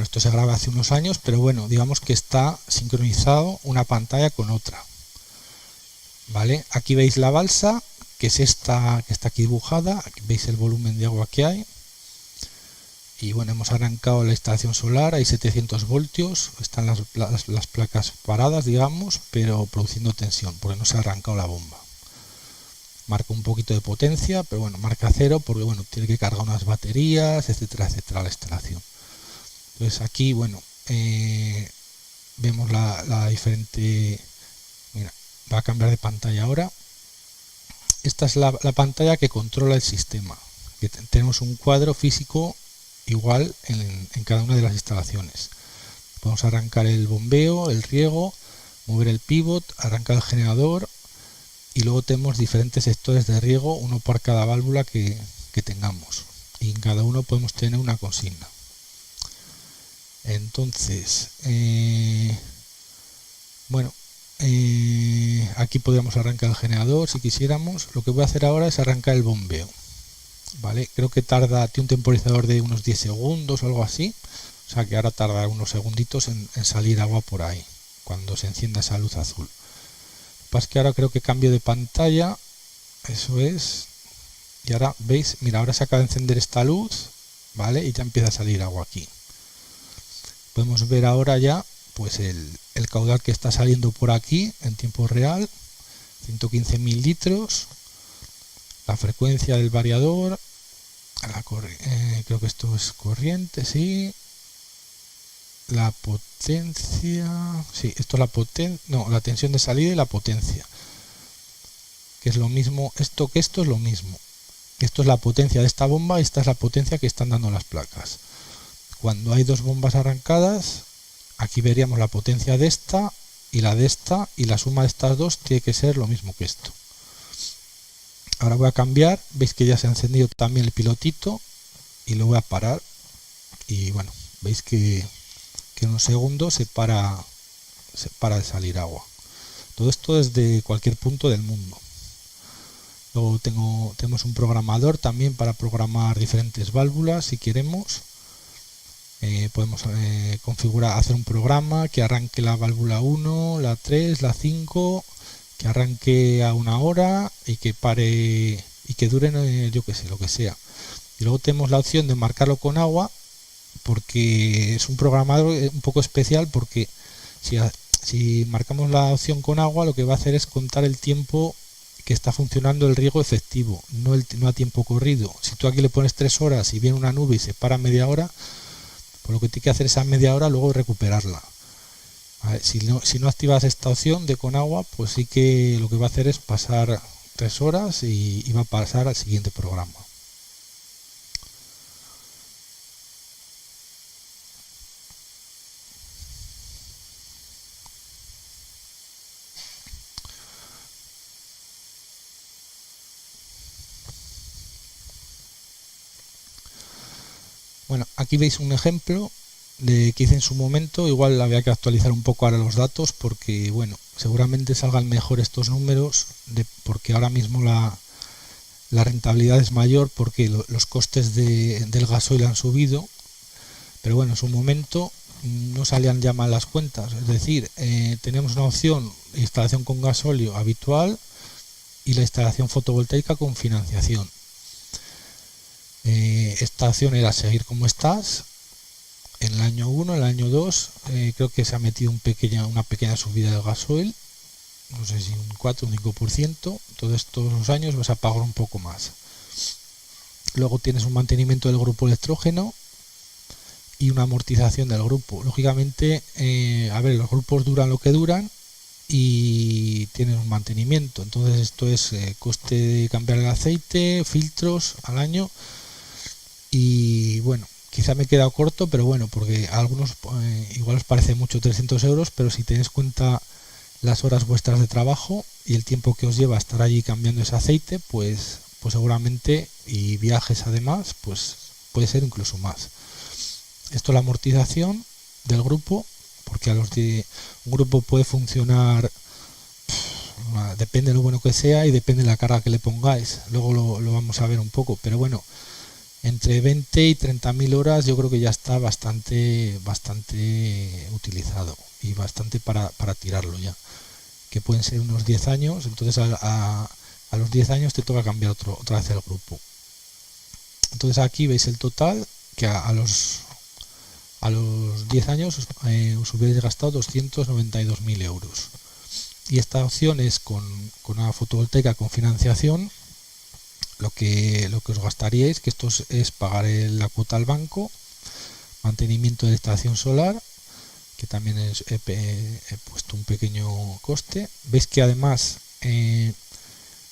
esto se graba hace unos años, pero digamos que está sincronizado una pantalla con otra. ¿Vale? Aquí veis la balsa, que es esta que está aquí dibujada. Aquí veis el volumen de agua que hay. Y hemos arrancado la instalación solar, hay 700 voltios, están las placas paradas, digamos, pero produciendo tensión, porque no se ha arrancado la bomba. Marca un poquito de potencia, pero marca cero, porque tiene que cargar unas baterías, etcétera, etcétera, la instalación. Entonces aquí, vemos la diferente. Mira, va a cambiar de pantalla ahora. Esta es la pantalla que controla el sistema. Que tenemos un cuadro físico igual en cada una de las instalaciones. Podemos arrancar el bombeo, el riego, mover el pivot, arrancar el generador, y luego tenemos diferentes sectores de riego, uno por cada válvula que tengamos, y en cada uno podemos tener una consigna. Entonces, aquí podríamos arrancar el generador si quisiéramos. Lo que voy a hacer ahora es arrancar el bombeo. ¿Vale? Creo que tiene un temporizador de unos 10 segundos o algo así. O sea que ahora tarda unos segunditos en salir agua por ahí, cuando se encienda esa luz azul. Lo que pasa es que ahora creo que cambio de pantalla. Eso es. Y ahora, ¿veis? Mira, ahora se acaba de encender esta luz, ¿vale? Y ya empieza a salir agua aquí. Podemos ver ahora ya el caudal que está saliendo por aquí en tiempo real, 115.000 litros, la frecuencia del variador, creo que esto es corriente, sí, la potencia, sí, esto es la potencia, no, la tensión de salida y la potencia, que es lo mismo, esto es lo mismo. Esto es la potencia de esta bomba y esta es la potencia que están dando las placas. Cuando hay dos bombas arrancadas, aquí veríamos la potencia de esta y la de esta, y la suma de estas dos tiene que ser lo mismo que esto. Ahora voy a cambiar, veis que ya se ha encendido también el pilotito y lo voy a parar, y bueno, veis que en un segundo se para de salir agua. Todo esto desde cualquier punto del mundo. Luego tenemos un programador también para programar diferentes válvulas si queremos. Podemos configurar, hacer un programa que arranque la válvula 1, la 3, la 5, que arranque a 1 hora y que pare y que dure, yo que sé, lo que sea. Y luego tenemos la opción de marcarlo con agua, porque es un programador un poco especial, porque si marcamos la opción con agua, lo que va a hacer es contar el tiempo que está funcionando el riego efectivo, no a tiempo corrido. Si tú aquí le pones 3 horas y viene una nube y se para media hora, pues lo que tiene que hacer esa media hora luego recuperarla. Si no activas esta opción de con agua, pues sí que lo que va a hacer es pasar 3 horas y va a pasar al siguiente programa. Bueno, aquí veis un ejemplo de que hice en su momento. Igual había que actualizar un poco ahora los datos, porque bueno, seguramente salgan mejor estos números, porque ahora mismo la rentabilidad es mayor, porque los costes del gasoil han subido, pero bueno, en su momento no salían ya mal las cuentas. Es decir, tenemos una opción de instalación con gasóleo habitual y la instalación fotovoltaica con financiación. Esta opción era seguir como estás. En el año 1, en el año 2, creo que se ha metido una pequeña subida del gasoil, no sé si un 4 o un 5%. Todos estos años vas a pagar un poco más. Luego tienes un mantenimiento del grupo electrógeno y una amortización del grupo. Lógicamente, los grupos duran lo que duran y tienen un mantenimiento. Entonces esto es coste de cambiar el aceite, filtros al año. Y bueno, quizá me he quedado corto, pero bueno, porque a algunos igual os parece mucho 300 euros, pero si tenéis cuenta las horas vuestras de trabajo y el tiempo que os lleva estar allí cambiando ese aceite, pues seguramente, y viajes además, pues puede ser incluso más. Esto es la amortización del grupo, porque un grupo puede funcionar, depende de lo bueno que sea y depende de la carga que le pongáis. Luego lo vamos a ver un poco, pero bueno, entre 20 y 30.000 horas yo creo que ya está bastante utilizado y bastante para tirarlo ya, que pueden ser unos 10 años. Entonces a los 10 años te toca cambiar otra vez el grupo. Entonces aquí veis el total, que a los 10 años os hubierais gastado 292.000 euros. Y esta opción es con una fotovoltaica con financiación. Lo que os gastaríais, que esto es pagar la cuota al banco, mantenimiento de la estación solar, que también he puesto un pequeño coste. Veis que además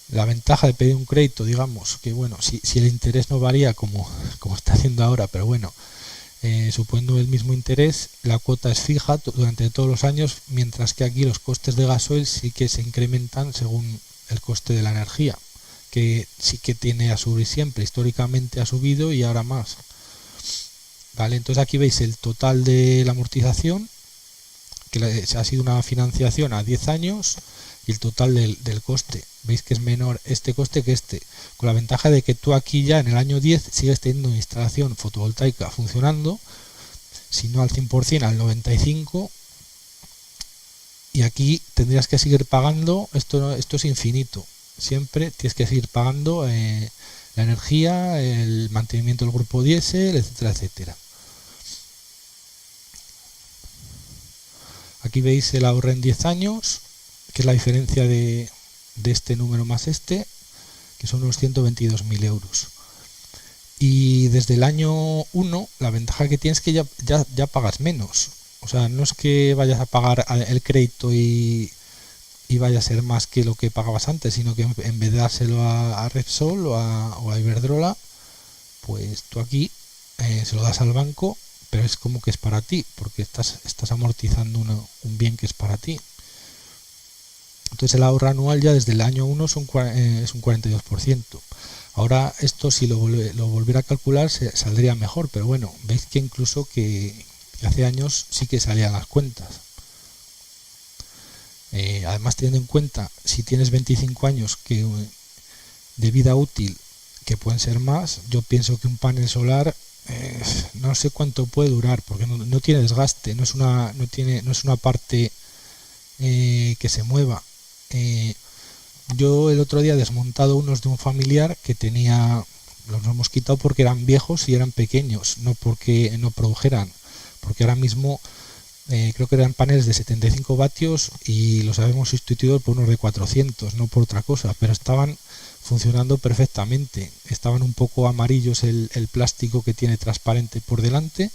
la ventaja de pedir un crédito, digamos, que bueno, si el interés no varía como está haciendo ahora, pero bueno, suponiendo el mismo interés, la cuota es fija durante todos los años, mientras que aquí los costes de gasoil sí que se incrementan según el coste de la energía, que sí que tiene a subir siempre, históricamente ha subido y ahora más. Vale, entonces aquí veis el total de la amortización, que ha sido una financiación a 10 años, y el total del coste. Veis que es menor este coste que este, con la ventaja de que tú aquí ya en el año 10 sigues teniendo una instalación fotovoltaica funcionando, si no al 100%, al 95%, y aquí tendrías que seguir pagando. Esto es infinito. Siempre tienes que seguir pagando la energía, el mantenimiento del grupo diésel, etcétera, etcétera. Aquí veis el ahorro en 10 años, que es la diferencia de este número más este, que son unos 122.000 euros. Y desde el año 1, la ventaja que tienes es que ya pagas menos. O sea, no es que vayas a pagar el crédito y vaya a ser más que lo que pagabas antes, sino que en vez de dárselo a Repsol o a Iberdrola, pues tú aquí se lo das al banco pero es como que es para ti, porque estás amortizando un bien que es para ti. Entonces el ahorro anual ya desde el año 1 es un 42%. Ahora esto si lo volviera a calcular saldría mejor, pero bueno, veis que incluso que hace años sí que salían las cuentas. Además, teniendo en cuenta si tienes 25 años de vida útil, que pueden ser más, yo pienso que un panel solar no sé cuánto puede durar, porque no tiene desgaste, no es una parte que se mueva. Yo el otro día he desmontado unos de un familiar que tenía, los hemos quitado porque eran viejos y eran pequeños, no porque no produjeran, porque ahora mismo creo que eran paneles de 75 vatios y los habíamos sustituido por unos de 400, no por otra cosa, pero estaban funcionando perfectamente. Estaban un poco amarillos el plástico que tiene transparente por delante,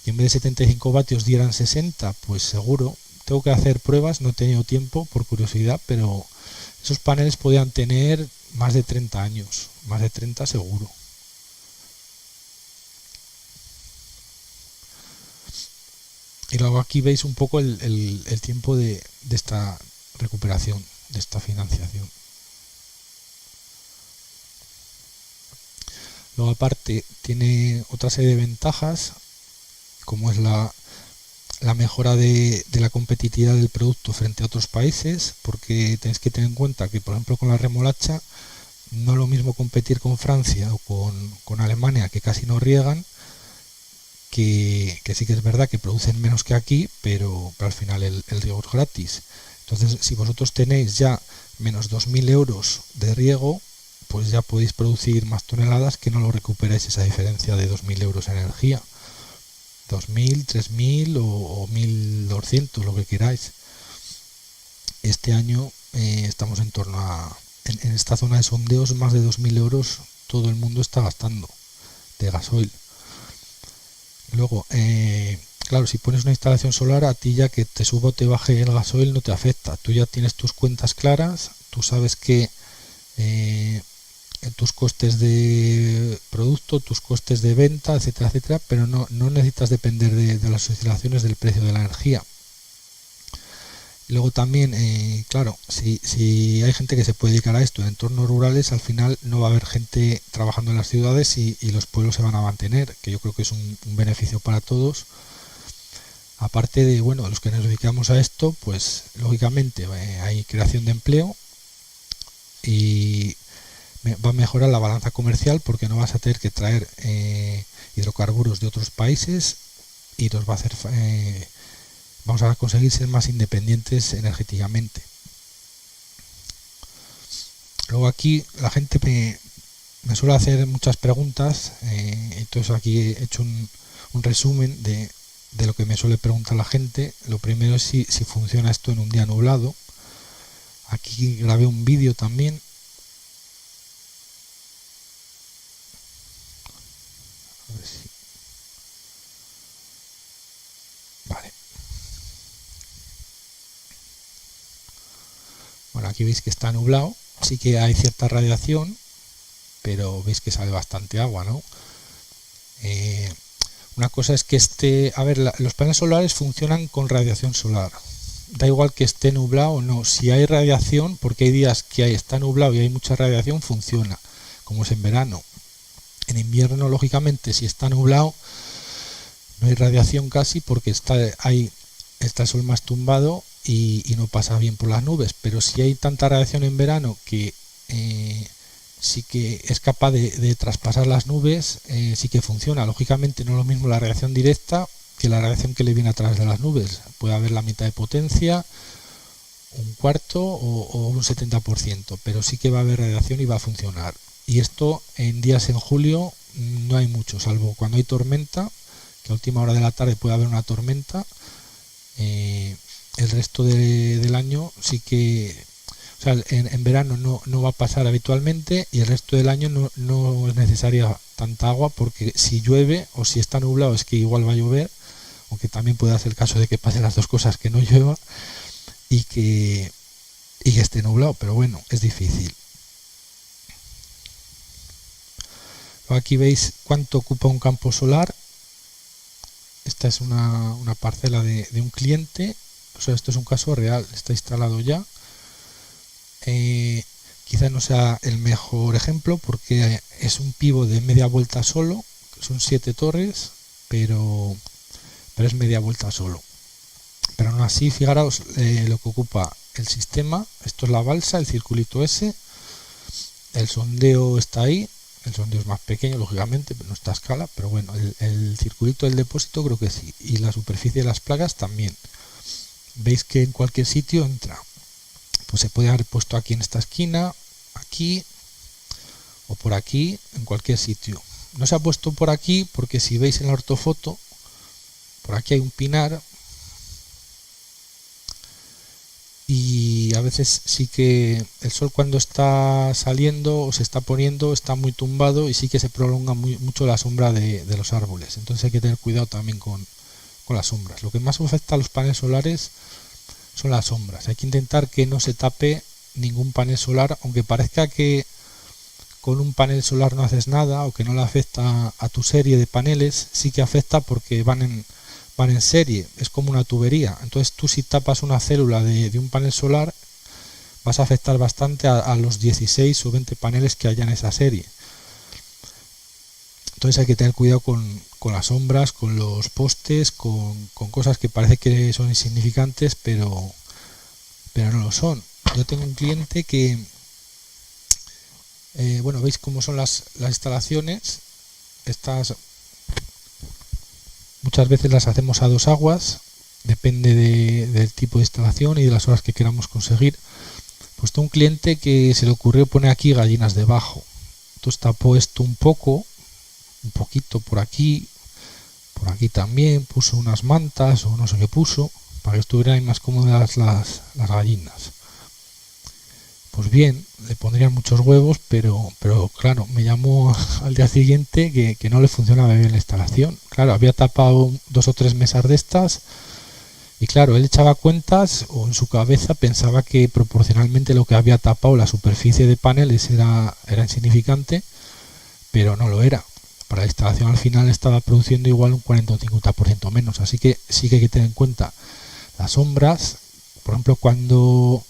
y en vez de 75 vatios dieran 60, pues seguro. Tengo que hacer pruebas, no he tenido tiempo por curiosidad, pero esos paneles podían tener más de 30 años, más de 30 seguro. Y luego aquí veis un poco el tiempo de esta recuperación, de esta financiación. Luego aparte tiene otra serie de ventajas, como es la mejora de la competitividad del producto frente a otros países, porque tenéis que tener en cuenta que, por ejemplo, con la remolacha no es lo mismo competir con Francia o con Alemania, que casi no riegan, que sí que es verdad que producen menos que aquí, pero al final el riego es gratis. Entonces, si vosotros tenéis ya menos 2.000 euros de riego, pues ya podéis producir más toneladas que no lo recuperáis esa diferencia de 2.000 euros en energía. 2.000, 3.000 o 1.200, lo que queráis. Este año estamos en torno en esta zona de sondeos, más de 2.000 euros todo el mundo está gastando de gasoil. Luego, claro, si pones una instalación solar, a ti ya que te suba o te baje el gasoil no te afecta. Tú ya tienes tus cuentas claras, tú sabes que tus costes de producto, tus costes de venta, etcétera, etcétera, pero no necesitas depender de las oscilaciones del precio de la energía. Luego también, claro, si hay gente que se puede dedicar a esto en entornos rurales, al final no va a haber gente trabajando en las ciudades y los pueblos se van a mantener, que yo creo que es un beneficio para todos. Aparte de, bueno, los que nos dedicamos a esto, pues lógicamente hay creación de empleo y va a mejorar la balanza comercial, porque no vas a tener que traer hidrocarburos de otros países y nos va a hacer vamos a conseguir ser más independientes energéticamente. Luego aquí la gente me suele hacer muchas preguntas, entonces aquí he hecho un resumen de lo que me suele preguntar la gente. Lo primero es si funciona esto en un día nublado. Aquí grabé un vídeo también. A ver si... Vale. Bueno, aquí veis que está nublado. Sí que hay cierta radiación, pero veis que sale bastante agua, ¿no? Una cosa es que los paneles solares funcionan con radiación solar. Da igual que esté nublado o no. Si hay radiación, porque hay días que está nublado y hay mucha radiación, funciona, como es en verano. En invierno, lógicamente, si está nublado, no hay radiación casi, porque está el sol más tumbado y no pasa bien por las nubes. Pero si hay tanta radiación en verano que sí que es capaz de traspasar las nubes, sí que funciona. Lógicamente no es lo mismo la radiación directa que la radiación que le viene a través de las nubes. Puede haber la mitad de potencia, un cuarto o un 70%, pero sí que va a haber radiación y va a funcionar. Y esto en días en julio no hay mucho, salvo cuando hay tormenta, que a última hora de la tarde puede haber una tormenta. El resto del año sí que, o sea, en verano no va a pasar habitualmente, y el resto del año no es necesaria tanta agua, porque si llueve o si está nublado es que igual va a llover, aunque también puede ser el caso de que pasen las dos cosas, que no llueva y que esté nublado, pero bueno, es difícil. Aquí veis cuánto ocupa un campo solar. esta es una parcela de un cliente, o sea, esto es un caso real, está instalado ya. Quizás no sea el mejor ejemplo porque es un pívot de media vuelta solo, son 7 torres, pero es media vuelta solo. Pero aún así, fijaros lo que ocupa el sistema. Esto es la balsa, el circulito ese, el sondeo está ahí, el sondeo es más pequeño lógicamente, pero no está a escala, pero bueno, el circulito del depósito creo que sí, y la superficie de las placas también. Veis que en cualquier sitio entra. Pues se puede haber puesto aquí en esta esquina, aquí o por aquí, en cualquier sitio. No se ha puesto por aquí porque si veis en la ortofoto, por aquí hay un pinar y a veces sí que el sol cuando está saliendo o se está poniendo está muy tumbado y sí que se prolonga mucho la sombra de los árboles. Entonces hay que tener cuidado también con las sombras. Lo que más afecta a los paneles solares son las sombras. Hay que intentar que no se tape ningún panel solar, aunque parezca que con un panel solar no haces nada o que no le afecta a tu serie de paneles, sí que afecta porque van en serie, es como una tubería. Entonces tú si tapas una célula de un panel solar vas a afectar bastante a los 16 o 20 paneles que haya en esa serie. Entonces hay que tener cuidado con las sombras, con los postes, con cosas que parece que son insignificantes, pero no lo son. Yo tengo un cliente que, bueno, veis cómo son las instalaciones. Estas muchas veces las hacemos a 2 aguas, depende del tipo de instalación y de las horas que queramos conseguir. Pues tengo un cliente que se le ocurrió poner aquí gallinas debajo. Entonces tapó esto un poquito por aquí también, puso unas mantas o no sé qué puso, para que estuvieran más cómodas las gallinas. Pues bien, le pondrían muchos huevos, pero claro, me llamó al día siguiente que no le funcionaba bien la instalación. Claro, había tapado 2 o 3 mesas de estas y claro, él echaba cuentas o en su cabeza pensaba que proporcionalmente lo que había tapado la superficie de paneles era insignificante, pero no lo era. Para la instalación al final estaba produciendo igual un 40 o 50% menos, así que sí que hay que tener en cuenta las sombras. Por ejemplo, cuando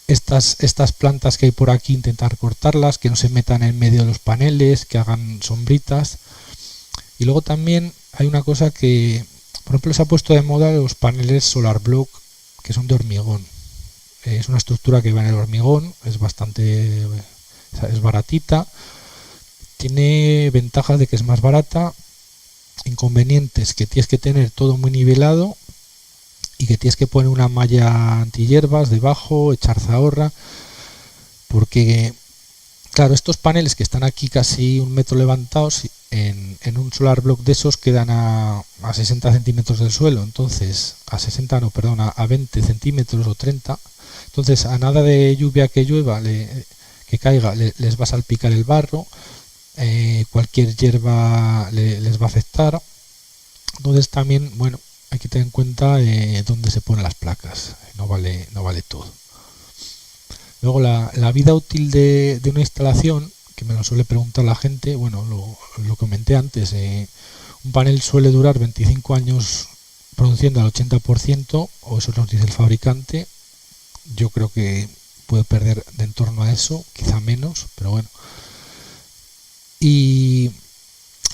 estas plantas que hay por aquí, intentar cortarlas, que no se metan en medio de los paneles, que hagan sombritas. Y luego también hay una cosa que, por ejemplo, se ha puesto de moda los paneles solar block, que son de hormigón. Es una estructura que va en el hormigón, es baratita. Tiene ventajas de que es más barata, inconvenientes que tienes que tener todo muy nivelado y que tienes que poner una malla antihierbas debajo, echar zahorra, porque claro, estos paneles que están aquí casi 1 metro levantados en un solar block de esos quedan a 60 centímetros del suelo, entonces a 20 centímetros o 30, entonces a nada de lluvia que llueva, que caiga, les va a salpicar el barro. Cualquier hierba les va a afectar. Entonces también, bueno, hay que tener en cuenta dónde se ponen las placas, no vale todo. Luego la vida útil de una instalación, que me lo suele preguntar la gente, bueno, lo comenté antes, un panel suele durar 25 años produciendo al 80%, o eso nos dice el fabricante. Yo creo que puede perder de en torno a eso, quizá menos, pero bueno. Y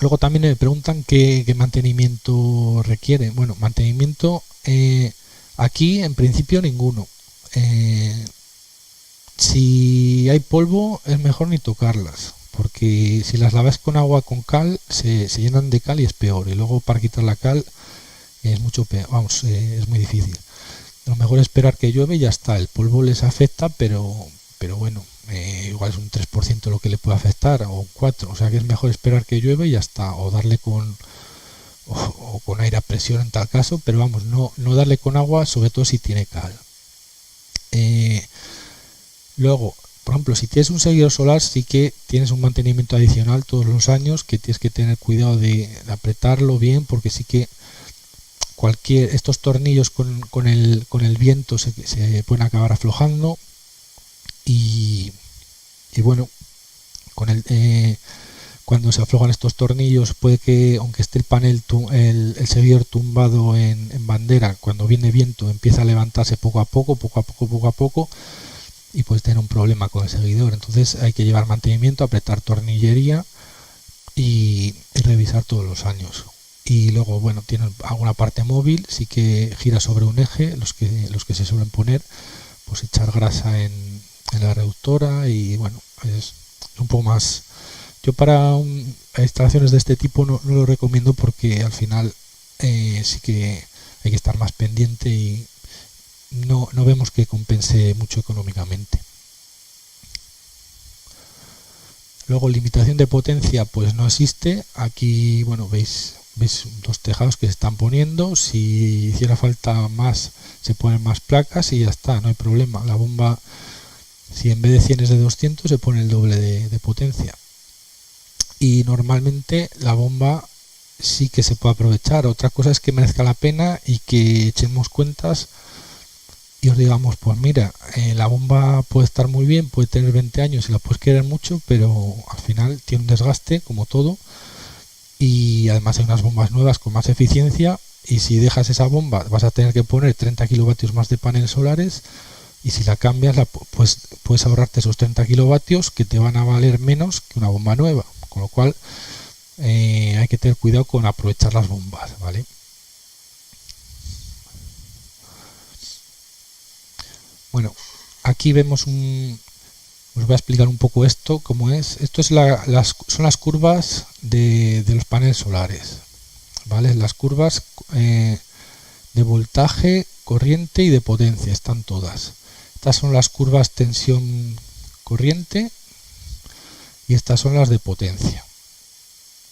luego también me preguntan qué mantenimiento requiere. Bueno, mantenimiento aquí en principio ninguno. Si hay polvo es mejor ni tocarlas, porque si las lavas con agua con cal se llenan de cal y es peor. Y luego para quitar la cal es mucho peor, es muy difícil. Lo mejor es esperar que llueve y ya está. El polvo les afecta, pero bueno, igual es un 3% lo que le puede afectar, o un 4%, o sea que es mejor esperar que llueve y ya está, o darle con aire a presión en tal caso, pero vamos, no darle con agua, sobre todo si tiene cal. Luego, por ejemplo, si tienes un seguidor solar, sí que tienes un mantenimiento adicional todos los años, que tienes que tener cuidado de apretarlo bien, porque sí que estos tornillos con el viento se pueden acabar aflojando. Y bueno, con cuando se aflojan estos tornillos puede que, aunque esté el panel, el seguidor tumbado en bandera, cuando viene viento empieza a levantarse poco a poco, y puedes tener un problema con el seguidor. Entonces hay que llevar mantenimiento, apretar tornillería y revisar todos los años. Y luego, bueno, tiene alguna parte móvil, sí que gira sobre un eje, los que se suelen poner, pues echar grasa en la reductora, y bueno, es un poco más. Yo para instalaciones de este tipo no lo recomiendo, porque al final sí que hay que estar más pendiente y no vemos que compense mucho económicamente. Luego, limitación de potencia pues no existe. Aquí, bueno, veis dos tejados que se están poniendo. Si hiciera falta más, se ponen más placas y ya está, no hay problema. La bomba, si en vez de 100 es de 200, se pone el doble de potencia. Y normalmente la bomba sí que se puede aprovechar. Otra cosa es que merezca la pena y que echemos cuentas y os digamos, pues mira, la bomba puede estar muy bien, puede tener 20 años y la puedes querer mucho, pero al final tiene un desgaste, como todo, y además hay unas bombas nuevas con más eficiencia, y si dejas esa bomba vas a tener que poner 30 kilovatios más de paneles solares, y si la cambias pues puedes ahorrarte esos 30 kilovatios que te van a valer menos que una bomba nueva, con lo cual hay que tener cuidado con aprovechar las bombas, ¿vale? Bueno, aquí vemos os voy a explicar un poco esto, cómo es. Esto son las curvas de los paneles solares, ¿vale? Las curvas de voltaje, corriente y de potencia, están todas. Estas son las curvas tensión corriente y estas son las de potencia,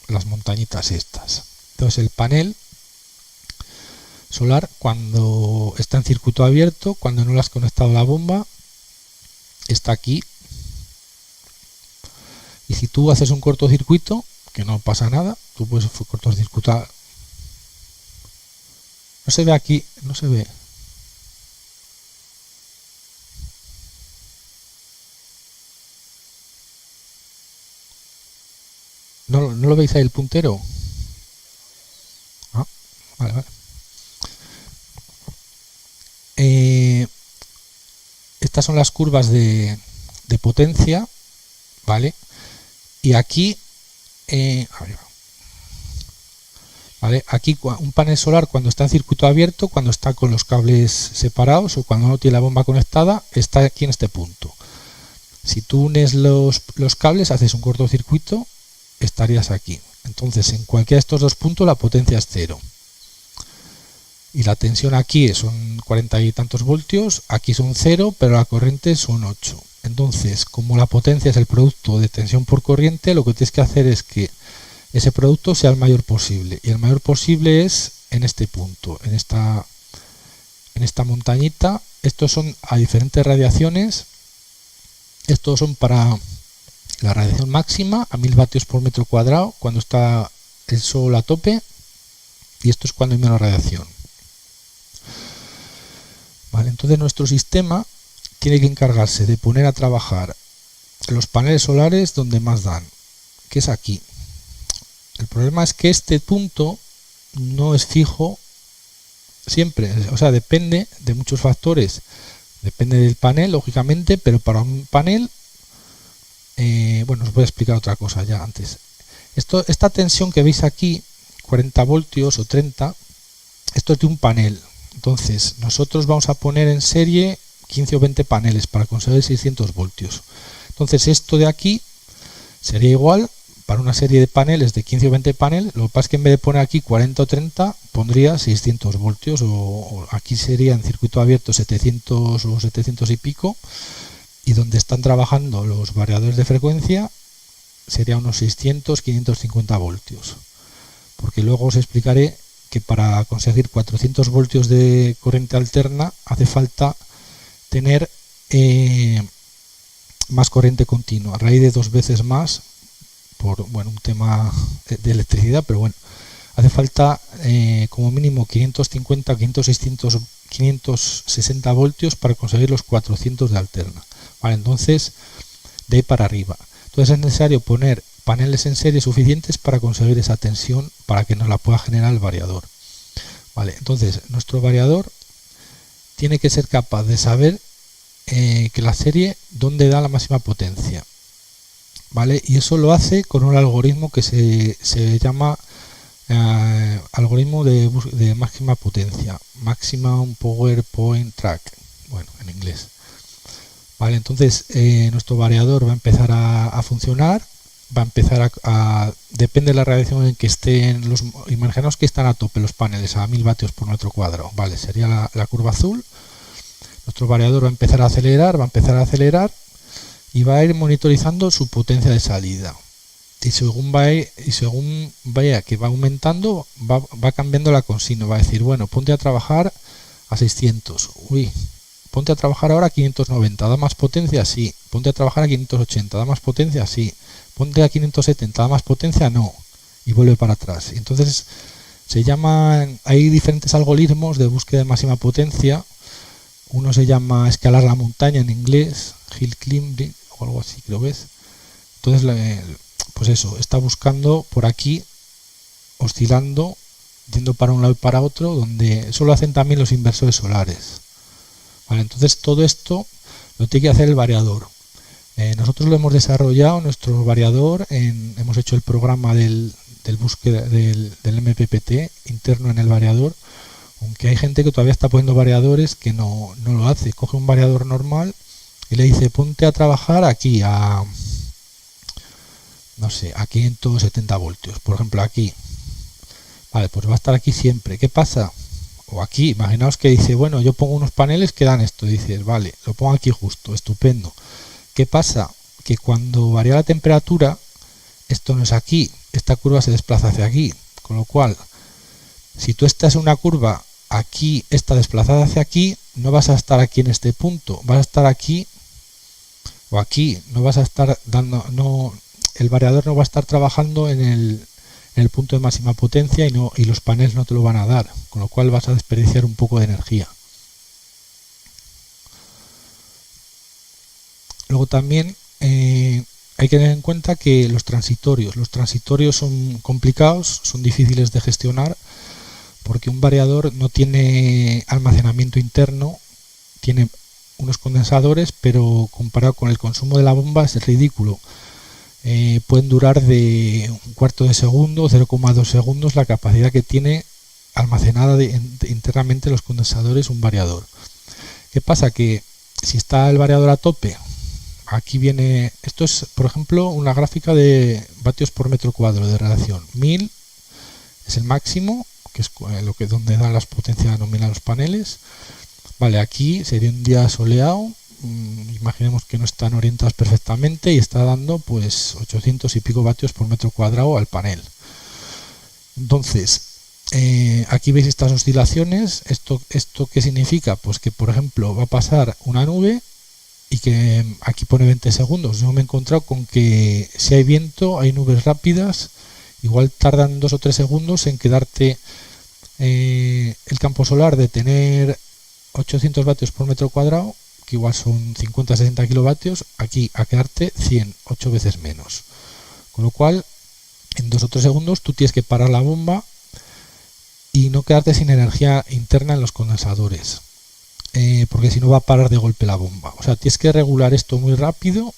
las montañitas estas. Entonces el panel solar, cuando está en circuito abierto, cuando no le has conectado la bomba, está aquí, y si tú haces un cortocircuito, que no pasa nada, tú puedes cortocircuitar. No se ve aquí, no se ve. ¿No lo veis ahí el puntero? Ah, vale. Estas son las curvas de potencia, ¿vale? Y aquí, ¿vale? Aquí un panel solar, cuando está en circuito abierto, cuando está con los cables separados o cuando no tiene la bomba conectada, está aquí en este punto. Si tú unes los cables, haces un cortocircuito, estarías aquí. Entonces, en cualquiera de estos dos puntos la potencia es 0. Y la tensión aquí son 40 y tantos voltios, aquí son 0, pero la corriente son 8. Entonces, como la potencia es el producto de tensión por corriente, lo que tienes que hacer es que ese producto sea el mayor posible. Y el mayor posible es en este punto, en esta montañita. Estos son a diferentes radiaciones. Estos son para la radiación máxima a 1000 vatios por metro cuadrado, cuando está el sol a tope. Y esto es cuando hay menos radiación. Vale, entonces nuestro sistema tiene que encargarse de poner a trabajar los paneles solares donde más dan, que es aquí. El problema es que este punto no es fijo siempre, o sea, depende de muchos factores. Depende del panel, lógicamente, pero para un panel, bueno, os voy a explicar otra cosa ya antes. Esta tensión que veis aquí, 40 voltios o 30, esto es de un panel. Entonces, nosotros vamos a poner en serie 15 o 20 paneles para conseguir 600 voltios. Entonces, esto de aquí sería igual para una serie de paneles de 15 o 20 paneles. Lo que pasa es que en vez de poner aquí 40 o 30, pondría 600 voltios, o aquí sería en circuito abierto 700 o 700 y pico, y donde están trabajando los variadores de frecuencia sería unos 600, 550 voltios. Porque luego os explicaré que para conseguir 400 voltios de corriente alterna hace falta tener más corriente continua, a raíz de 2 veces más, por un tema de electricidad, pero bueno, hace falta como mínimo 550, 560 voltios para conseguir los 400 de alterna. Vale, entonces de ahí para arriba. Entonces es necesario poner paneles en serie suficientes para conseguir esa tensión para que nos la pueda generar el variador. Vale, entonces nuestro variador tiene que ser capaz de saber que la serie dónde da la máxima potencia. ¿Vale? Y eso lo hace con un algoritmo que se llama algoritmo de máxima potencia, Maximum Power Point Track, bueno, en inglés. Vale, entonces nuestro variador va a empezar a funcionar, va a empezar depende de la radiación en que estén imaginaos que están a tope los paneles a 1000 vatios por metro cuadrado, vale, sería la curva azul. Nuestro variador va a empezar a acelerar y va a ir monitorizando su potencia de salida. Y según vaya que va aumentando, va cambiando la consigna. Va a decir, bueno, ponte a trabajar a 600. Uy, ponte a trabajar ahora a 590. ¿Da más potencia? Sí. Ponte a trabajar a 580. ¿Da más potencia? Sí. Ponte a 570. ¿Da más potencia? No. Y vuelve para atrás. Entonces, hay diferentes algoritmos de búsqueda de máxima potencia. Uno se llama escalar la montaña en inglés, hill climbing o algo así, creo que es. Entonces, pues eso, está buscando por aquí, oscilando, yendo para un lado y para otro, donde eso lo hacen también los inversores solares. Vale, entonces todo esto lo tiene que hacer el variador. Nosotros lo hemos desarrollado, nuestro variador, hemos hecho el programa del búsqueda del MPPT interno en el variador. Aunque hay gente que todavía está poniendo variadores que no lo hace. Coge un variador normal y le dice ponte a trabajar aquí a 570 voltios. Por ejemplo aquí. Vale, pues va a estar aquí siempre. ¿Qué pasa? O aquí, imaginaos que dice, bueno, yo pongo unos paneles que dan esto. Dices, vale, lo pongo aquí justo, estupendo. ¿Qué pasa? Que cuando varía la temperatura, esto no es aquí. Esta curva se desplaza hacia aquí. Con lo cual, si tú estás en una curva aquí, está desplazada hacia aquí, no vas a estar aquí en este punto, vas a estar aquí o aquí, no vas a estar el variador no va a estar trabajando en el punto de máxima potencia y los paneles no te lo van a dar, con lo cual vas a desperdiciar un poco de energía. Luego también hay que tener en cuenta que los transitorios son complicados, son difíciles de gestionar, porque un variador no tiene almacenamiento interno, tiene unos condensadores, pero comparado con el consumo de la bomba es ridículo. Pueden durar de un cuarto de segundo, 0,2 segundos la capacidad que tiene almacenada internamente los condensadores un variador. ¿Qué pasa? Que si está el variador a tope, aquí viene, esto es por ejemplo una gráfica de vatios por metro cuadrado de radiación. 1000 es el máximo, que es donde dan las potencias nominales los paneles. Vale, aquí sería un día soleado, imaginemos que no están orientados perfectamente y está dando pues 800 y pico vatios por metro cuadrado al panel. Entonces, aquí veis estas oscilaciones. ¿Esto qué significa? Pues que por ejemplo va a pasar una nube y que aquí pone 20 segundos. Yo me he encontrado con que si hay viento, hay nubes rápidas, igual tardan 2 o 3 segundos en quedarte el campo solar de tener 800 vatios por metro cuadrado, que igual son 50-60 kilovatios, aquí a quedarte 100, 8 veces menos. Con lo cual, en 2 o 3 segundos tú tienes que parar la bomba y no quedarte sin energía interna en los condensadores, porque si no va a parar de golpe la bomba. O sea, tienes que regular esto muy rápido,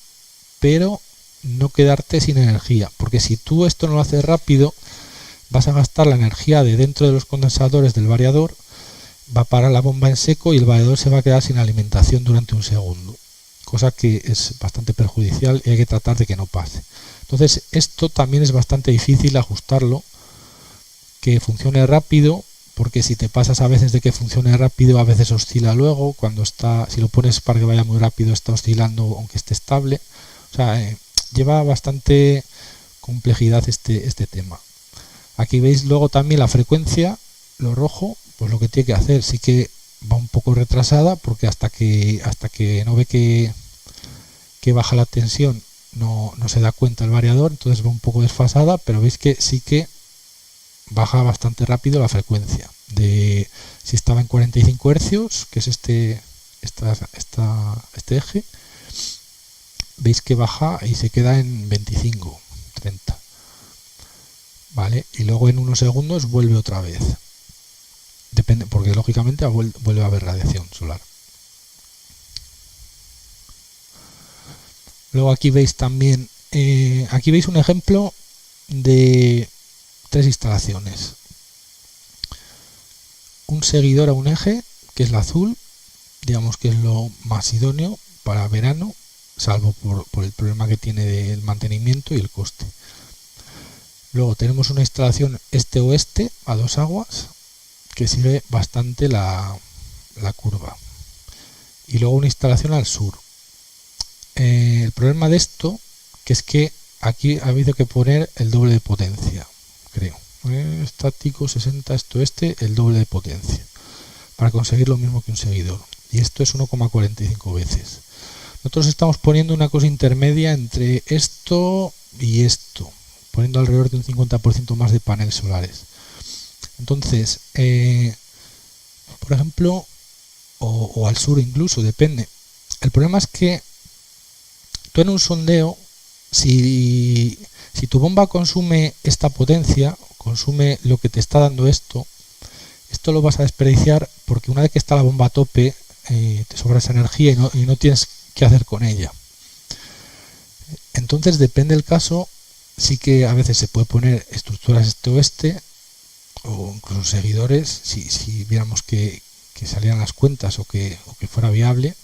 pero no quedarte sin energía, porque si tú esto no lo haces rápido, vas a gastar la energía de dentro de los condensadores del variador, va a parar la bomba en seco y el variador se va a quedar sin alimentación durante un segundo, cosa que es bastante perjudicial y hay que tratar de que no pase. Entonces esto también es bastante difícil ajustarlo, que funcione rápido, porque si te pasas a veces de que funcione rápido, a veces oscila luego, si lo pones para que vaya muy rápido está oscilando aunque esté estable. O sea, lleva bastante complejidad este tema. Aquí veis luego también la frecuencia, lo rojo, pues lo que tiene que hacer, sí que va un poco retrasada, porque hasta que no ve que baja la tensión no se da cuenta el variador, entonces va un poco desfasada, pero veis que sí que baja bastante rápido la frecuencia. Si estaba en 45 Hz, que es este eje, veis que baja y se queda en 25, 30. ¿Vale? Y luego en unos segundos vuelve otra vez. Depende, porque lógicamente vuelve a haber radiación solar. Luego aquí veis también, aquí veis un ejemplo de 3 instalaciones. Un seguidor a un eje, que es la azul, digamos que es lo más idóneo para verano, salvo por el problema que tiene del mantenimiento y el coste. Luego tenemos una instalación este-oeste a 2 aguas, que sigue bastante la curva. Y luego una instalación al sur. El problema de esto, que es que aquí ha habido que poner el doble de potencia, creo. Estático 60 este-oeste, el doble de potencia, para conseguir lo mismo que un seguidor. Y esto es 1,45 veces. Nosotros estamos poniendo una cosa intermedia entre esto y esto, poniendo alrededor de un 50% más de paneles solares. Entonces, por ejemplo, o al sur incluso, depende. El problema es que tú en un sondeo, si tu bomba consume esta potencia, consume lo que te está dando esto lo vas a desperdiciar, porque una vez que está la bomba a tope, te sobra esa energía y no tienes qué hacer con ella. Entonces, depende del caso, sí que a veces se puede poner estructuras este-oeste o incluso seguidores, si viéramos que salieran las cuentas o que fuera viable.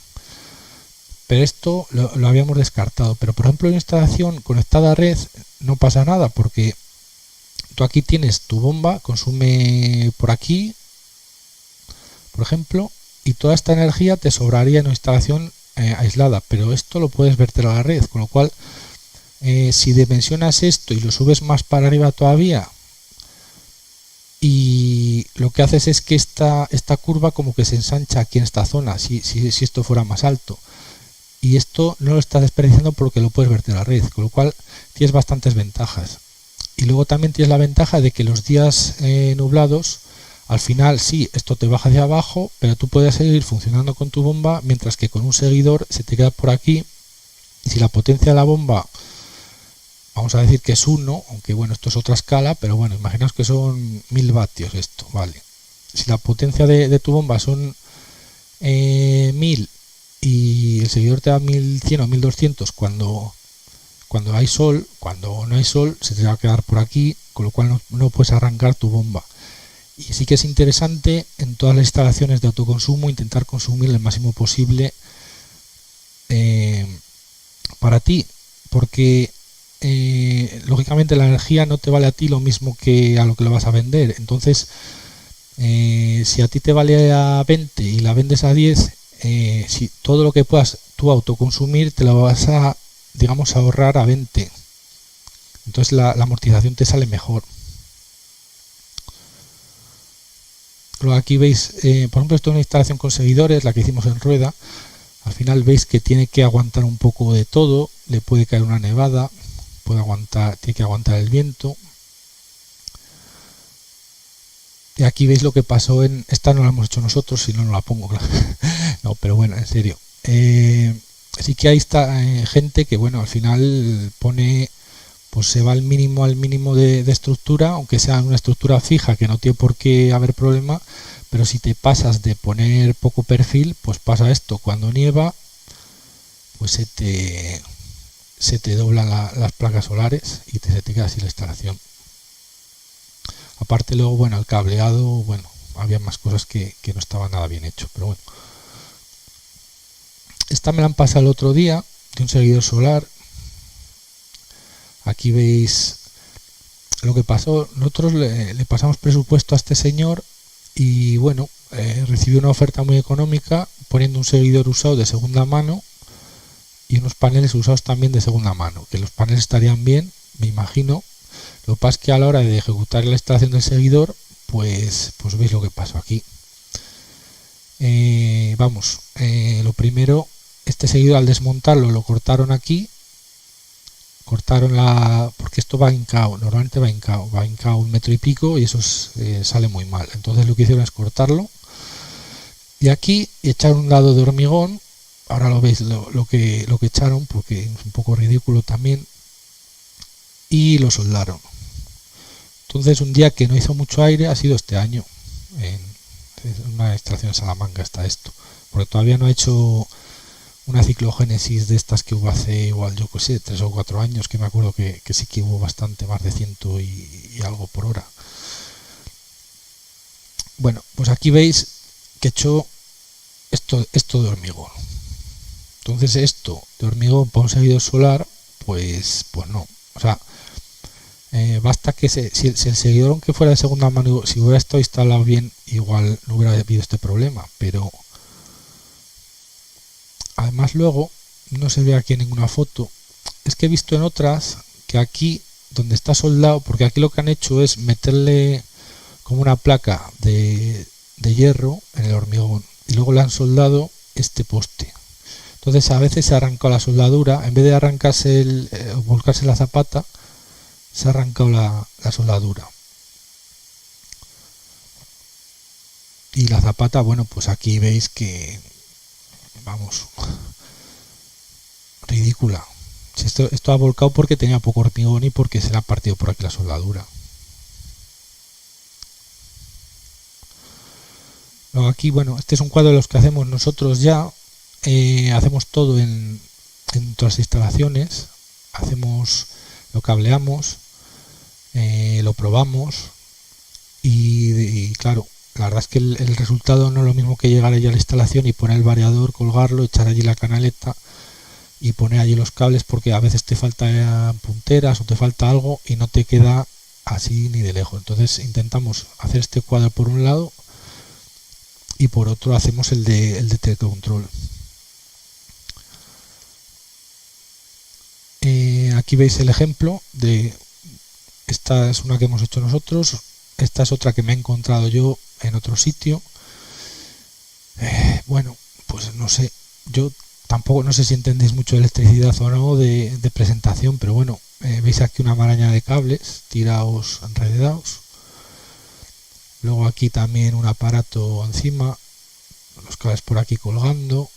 Pero esto lo habíamos descartado. Pero por ejemplo en instalación conectada a red no pasa nada, porque tú aquí tienes tu bomba, consume por aquí, por ejemplo, y toda esta energía te sobraría en una instalación aislada, pero esto lo puedes verter a la red, con lo cual si dimensionas esto y lo subes más para arriba todavía, y lo que haces es que esta curva como que se ensancha aquí en esta zona, si esto fuera más alto. Y esto no lo estás desperdiciando porque lo puedes verter a la red, con lo cual tienes bastantes ventajas. Y luego también tienes la ventaja de que los días nublados, al final sí, esto te baja hacia abajo, pero tú puedes seguir funcionando con tu bomba, mientras que con un seguidor se te queda por aquí. Y si la potencia de la bomba, vamos a decir que es 1, aunque bueno, esto es otra escala, pero bueno, imaginaos que son 1000 vatios esto, vale. Si la potencia de tu bomba son 1000 y el seguidor te da 1100 o 1200 cuando hay sol, cuando no hay sol se te va a quedar por aquí, con lo cual no puedes arrancar tu bomba. Y sí que es interesante en todas las instalaciones de autoconsumo intentar consumir el máximo posible para ti, porque lógicamente la energía no te vale a ti lo mismo que a lo que lo vas a vender. Entonces si a ti te vale a 20 y la vendes a 10, si todo lo que puedas tú autoconsumir te lo vas a, digamos, ahorrar a 20. Entonces la amortización te sale mejor. Luego aquí veis, por ejemplo, esto es una instalación con seguidores, la que hicimos en Rueda. Al final veis que tiene que aguantar un poco de todo, le puede caer una nevada, tiene que aguantar el viento. Y aquí veis lo que pasó en... Esta no la hemos hecho nosotros, si no, no la pongo, claro. No, pero bueno, en serio. Sí que hay gente que, bueno, al final pone... Pues se va al mínimo de estructura, aunque sea una estructura fija, que no tiene por qué haber problema. Pero si te pasas de poner poco perfil, pues pasa esto. Cuando nieva, pues se te doblan las placas solares y se te queda así la instalación. Aparte luego, bueno, el cableado, bueno, había más cosas que no estaban nada bien hecho, pero bueno. Esta me la han pasado el otro día, de un seguidor solar. Aquí veis lo que pasó. Nosotros le pasamos presupuesto a este señor y bueno, recibió una oferta muy económica poniendo un seguidor usado de segunda mano y unos paneles usados también de segunda mano, que los paneles estarían bien, me imagino. Lo que pasa es que a la hora de ejecutar la instalación del seguidor, pues veis lo que pasó aquí. Lo primero, este seguidor al desmontarlo lo cortaron aquí, porque esto va hincado, normalmente va hincado 1 metro y pico y eso sale muy mal. Entonces lo que hicieron es cortarlo y aquí echaron un lado de hormigón. Ahora lo veis lo que echaron, porque es un poco ridículo también. y lo soldaron. Entonces un día que no hizo mucho aire ha sido este año, en una instalación en Salamanca está esto, porque todavía no ha hecho una ciclogénesis de estas que hubo hace igual, yo que sé, 3 o 4 años, que me acuerdo que sí que hubo bastante, más de 100 y algo por hora. Bueno, pues aquí veis que he hecho esto de hormigón. Entonces esto de hormigón para un seguidor solar, pues no. O sea, basta que si el seguidor, aunque fuera de segunda mano, si hubiera estado instalado bien, igual no hubiera habido este problema. Pero además luego, no se ve aquí en ninguna foto, es que he visto en otras que aquí donde está soldado, porque aquí lo que han hecho es meterle como una placa de hierro en el hormigón y luego le han soldado este poste. Entonces a veces se ha arrancado la soldadura, en vez de arrancarse volcarse la zapata, se ha arrancado la soldadura. Y la zapata, bueno, pues aquí veis que, vamos, ridícula. Si esto ha volcado porque tenía poco hormigón y porque se le ha partido por aquí la soldadura. Luego aquí, bueno, este es un cuadro de los que hacemos nosotros ya. Hacemos todo en nuestras instalaciones. Lo cableamos, lo probamos y claro, la verdad es que el resultado no es lo mismo que llegar allí a la instalación y poner el variador, colgarlo, echar allí la canaleta y poner allí los cables, porque a veces te falta punteras o te falta algo y no te queda así ni de lejos. Entonces intentamos hacer este cuadro por un lado y por otro hacemos el de telecontrol. Aquí veis el ejemplo de esta es una que hemos hecho nosotros, esta es otra que me he encontrado yo en otro sitio. Bueno, pues no sé, yo tampoco no sé si entendéis mucho de electricidad o no de presentación, pero bueno, veis aquí una maraña de cables tirados, enredados. Luego aquí también un aparato encima, los cables por aquí colgando.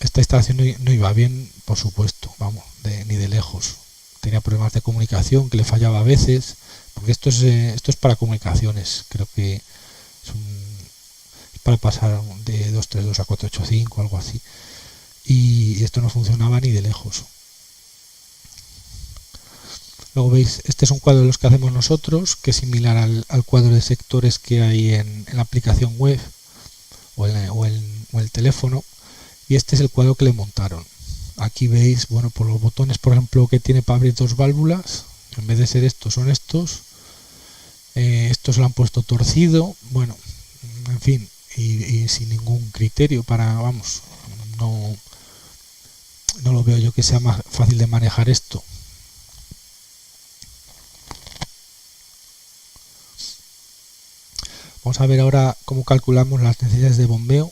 Esta instalación no iba bien, por supuesto, vamos, ni de lejos. Tenía problemas de comunicación que le fallaba a veces, porque esto es para comunicaciones, creo que es para pasar de 232 a 485, algo así. Y esto no funcionaba ni de lejos. Luego veis, este es un cuadro de los que hacemos nosotros, que es similar al cuadro de sectores que hay en la aplicación web o en el teléfono. Y este es el cuadro que le montaron. Aquí veis, bueno, por los botones, por ejemplo, que tiene para abrir 2 válvulas, en vez de ser estos, son estos. Estos lo han puesto torcido, bueno, en fin, y sin ningún criterio para, vamos, no lo veo yo que sea más fácil de manejar esto. Vamos a ver ahora cómo calculamos las necesidades de bombeo.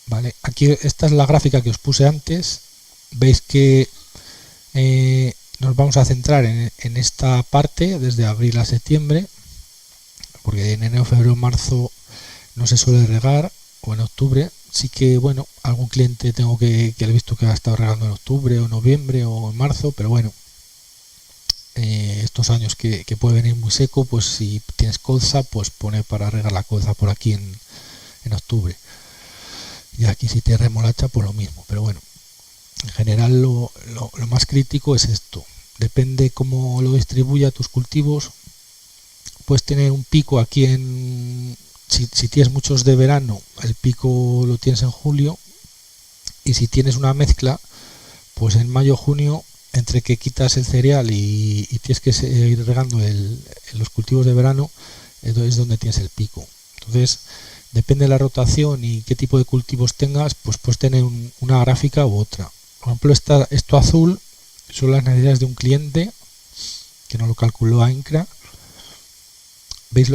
Vale, aquí esta es la gráfica que os puse antes. Veis que nos vamos a centrar en esta parte desde abril a septiembre, porque en enero, febrero, marzo no se suele regar, o en octubre sí que, bueno, algún cliente tengo que le he visto que ha estado regando en octubre o noviembre o en marzo, pero bueno, estos años que puede venir muy seco, pues si tienes colza, pues pone para regar la colza por aquí en octubre. Y aquí si te remolacha, pues lo mismo, pero bueno, en general lo más crítico es esto. Depende cómo lo distribuya tus cultivos, puedes tener un pico aquí si tienes muchos de verano, el pico lo tienes en julio, y si tienes una mezcla, pues en mayo, junio, entre que quitas el cereal y tienes que ir regando los cultivos de verano, es donde tienes el pico. Entonces, depende de la rotación y qué tipo de cultivos tengas, pues puedes tener una gráfica u otra. Por ejemplo, esto azul son las necesidades de un cliente que nos lo calculó a INCRA. ¿Veis?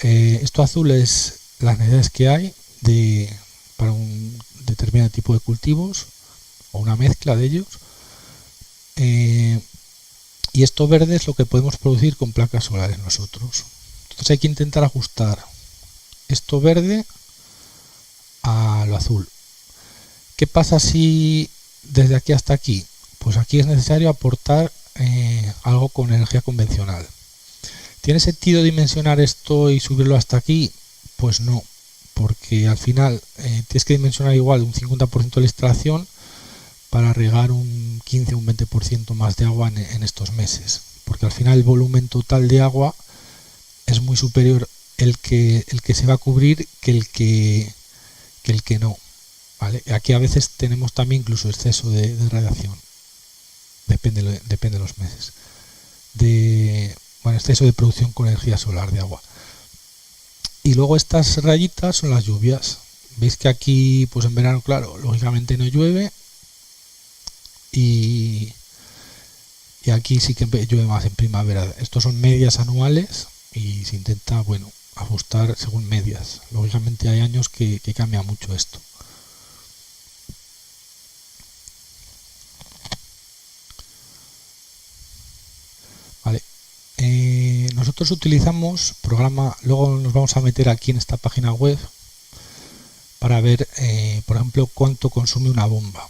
Esto azul es las necesidades que hay para un determinado tipo de cultivos o una mezcla de ellos. Y esto verde es lo que podemos producir con placas solares nosotros. Entonces hay que intentar ajustar esto verde a lo azul. ¿Qué pasa si desde aquí hasta aquí? pues aquí es necesario aportar algo con energía convencional. ¿Tiene sentido dimensionar esto y subirlo hasta aquí? Pues no, porque al final tienes que dimensionar igual un 50% de la instalación para regar un 15 o un 20% más de agua en estos meses, porque al final el volumen total de agua es muy superior el que se va a cubrir que el que no, ¿vale? Aquí a veces tenemos también incluso exceso de radiación, depende de los meses, exceso de producción con energía solar de agua. Y luego estas rayitas son las lluvias. Veis que aquí, pues en verano, claro, lógicamente no llueve, y aquí sí que llueve más en primavera. Estos son medias anuales y se intenta, bueno, ajustar según medias. Lógicamente hay años que cambia mucho esto. Vale. Nosotros utilizamos programa, luego nos vamos a meter aquí en esta página web para ver, por ejemplo, cuánto consume una bomba.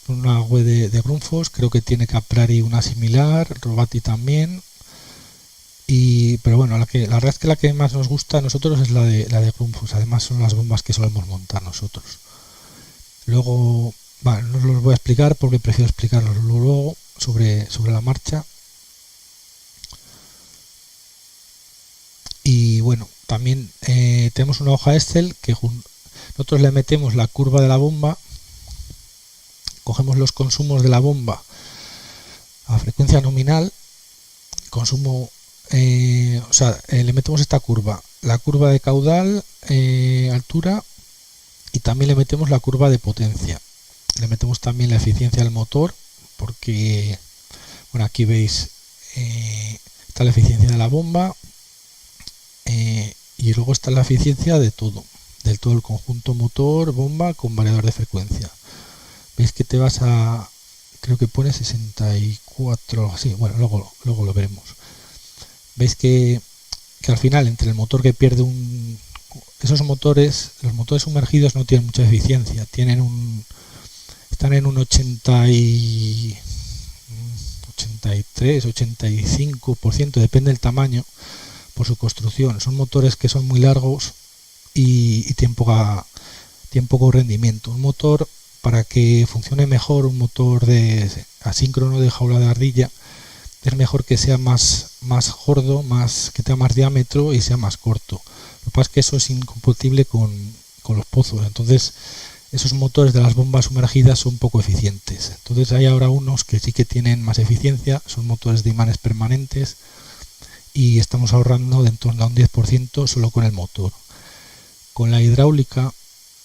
Una web de Grundfos, creo que tiene Caprari una similar, Robati también, pero bueno, la verdad es que la que más nos gusta a nosotros es la de Grundfos. Además son las bombas que solemos montar nosotros. Luego, no os los voy a explicar porque prefiero explicarlos luego sobre la marcha. Y bueno, también tenemos una hoja Excel que nosotros le metemos la curva de la bomba, cogemos los consumos de la bomba a frecuencia nominal, consumo, le metemos esta curva, la curva de caudal, altura, y también le metemos la curva de potencia. Le metemos también la eficiencia del motor, porque, bueno, aquí veis, está la eficiencia de la bomba, y luego está la eficiencia de todo el conjunto motor, bomba con variador de frecuencia. Veis que te vas a, creo que pone 64, así, bueno, luego lo veremos. Veis que al final, entre el motor que pierde los motores sumergidos no tienen mucha eficiencia, están en un 83, 85%, depende del tamaño, por su construcción. Son motores que son muy largos y tienen poco rendimiento. Un motor, para que funcione mejor, un motor de asíncrono de jaula de ardilla, es mejor que sea más gordo, que tenga más diámetro y sea más corto. Lo que pasa es que eso es incompatible con los pozos. Entonces esos motores de las bombas sumergidas son poco eficientes. Entonces hay ahora unos que sí que tienen más eficiencia, son motores de imanes permanentes, y estamos ahorrando de en torno a un 10% solo con el motor. Con la hidráulica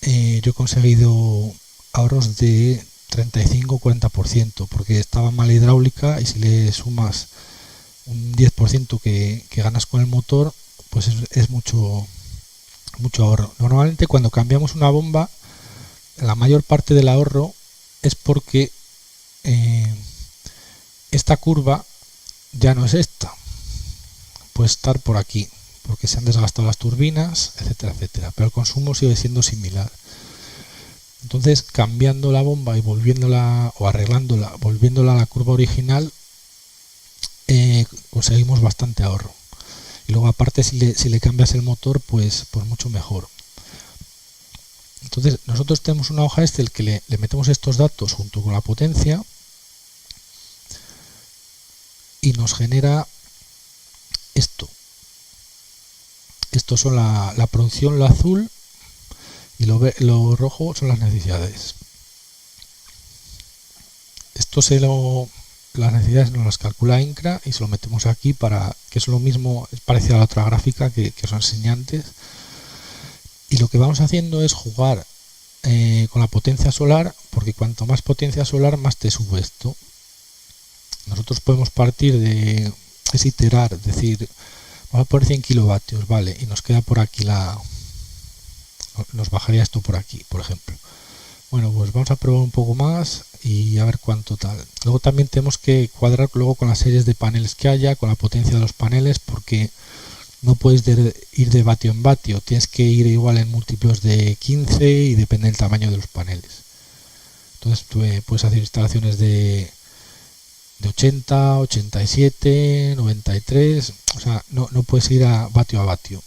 yo he conseguido ahorros de 35-40%, porque estaba mal hidráulica, y si le sumas un 10% que ganas con el motor, pues es mucho ahorro. Normalmente cuando cambiamos una bomba, la mayor parte del ahorro es porque esta curva ya no es esta, puede estar por aquí, porque se han desgastado las turbinas, etcétera, etcétera, pero el consumo sigue siendo similar. Entonces, cambiando la bomba y volviéndola, o arreglándola, volviéndola a la curva original, conseguimos bastante ahorro. Y luego, aparte, si le cambias el motor, pues mucho mejor. Entonces, nosotros tenemos una hoja Excel que le metemos estos datos junto con la potencia y nos genera esto. Estos son la producción, lo azul, y lo rojo son las necesidades. Las necesidades nos las calcula INCRA y se lo metemos aquí, para que es lo mismo, es parecido a la otra gráfica que os enseñé antes. Y lo que vamos haciendo es jugar con la potencia solar, porque cuanto más potencia solar, más te sube esto. Nosotros podemos partir es iterar, es decir, vamos a poner 100 kilovatios, vale, y nos queda por aquí nos bajaría esto por aquí, por ejemplo. Bueno, pues vamos a probar un poco más y a ver cuánto tal. Luego también tenemos que cuadrar luego con las series de paneles que haya, con la potencia de los paneles, porque no puedes ir de vatio en vatio, tienes que ir igual en múltiplos de 15 y depende del tamaño de los paneles. Entonces tú puedes hacer instalaciones de 80, 87, 93, o sea, no puedes ir a vatio.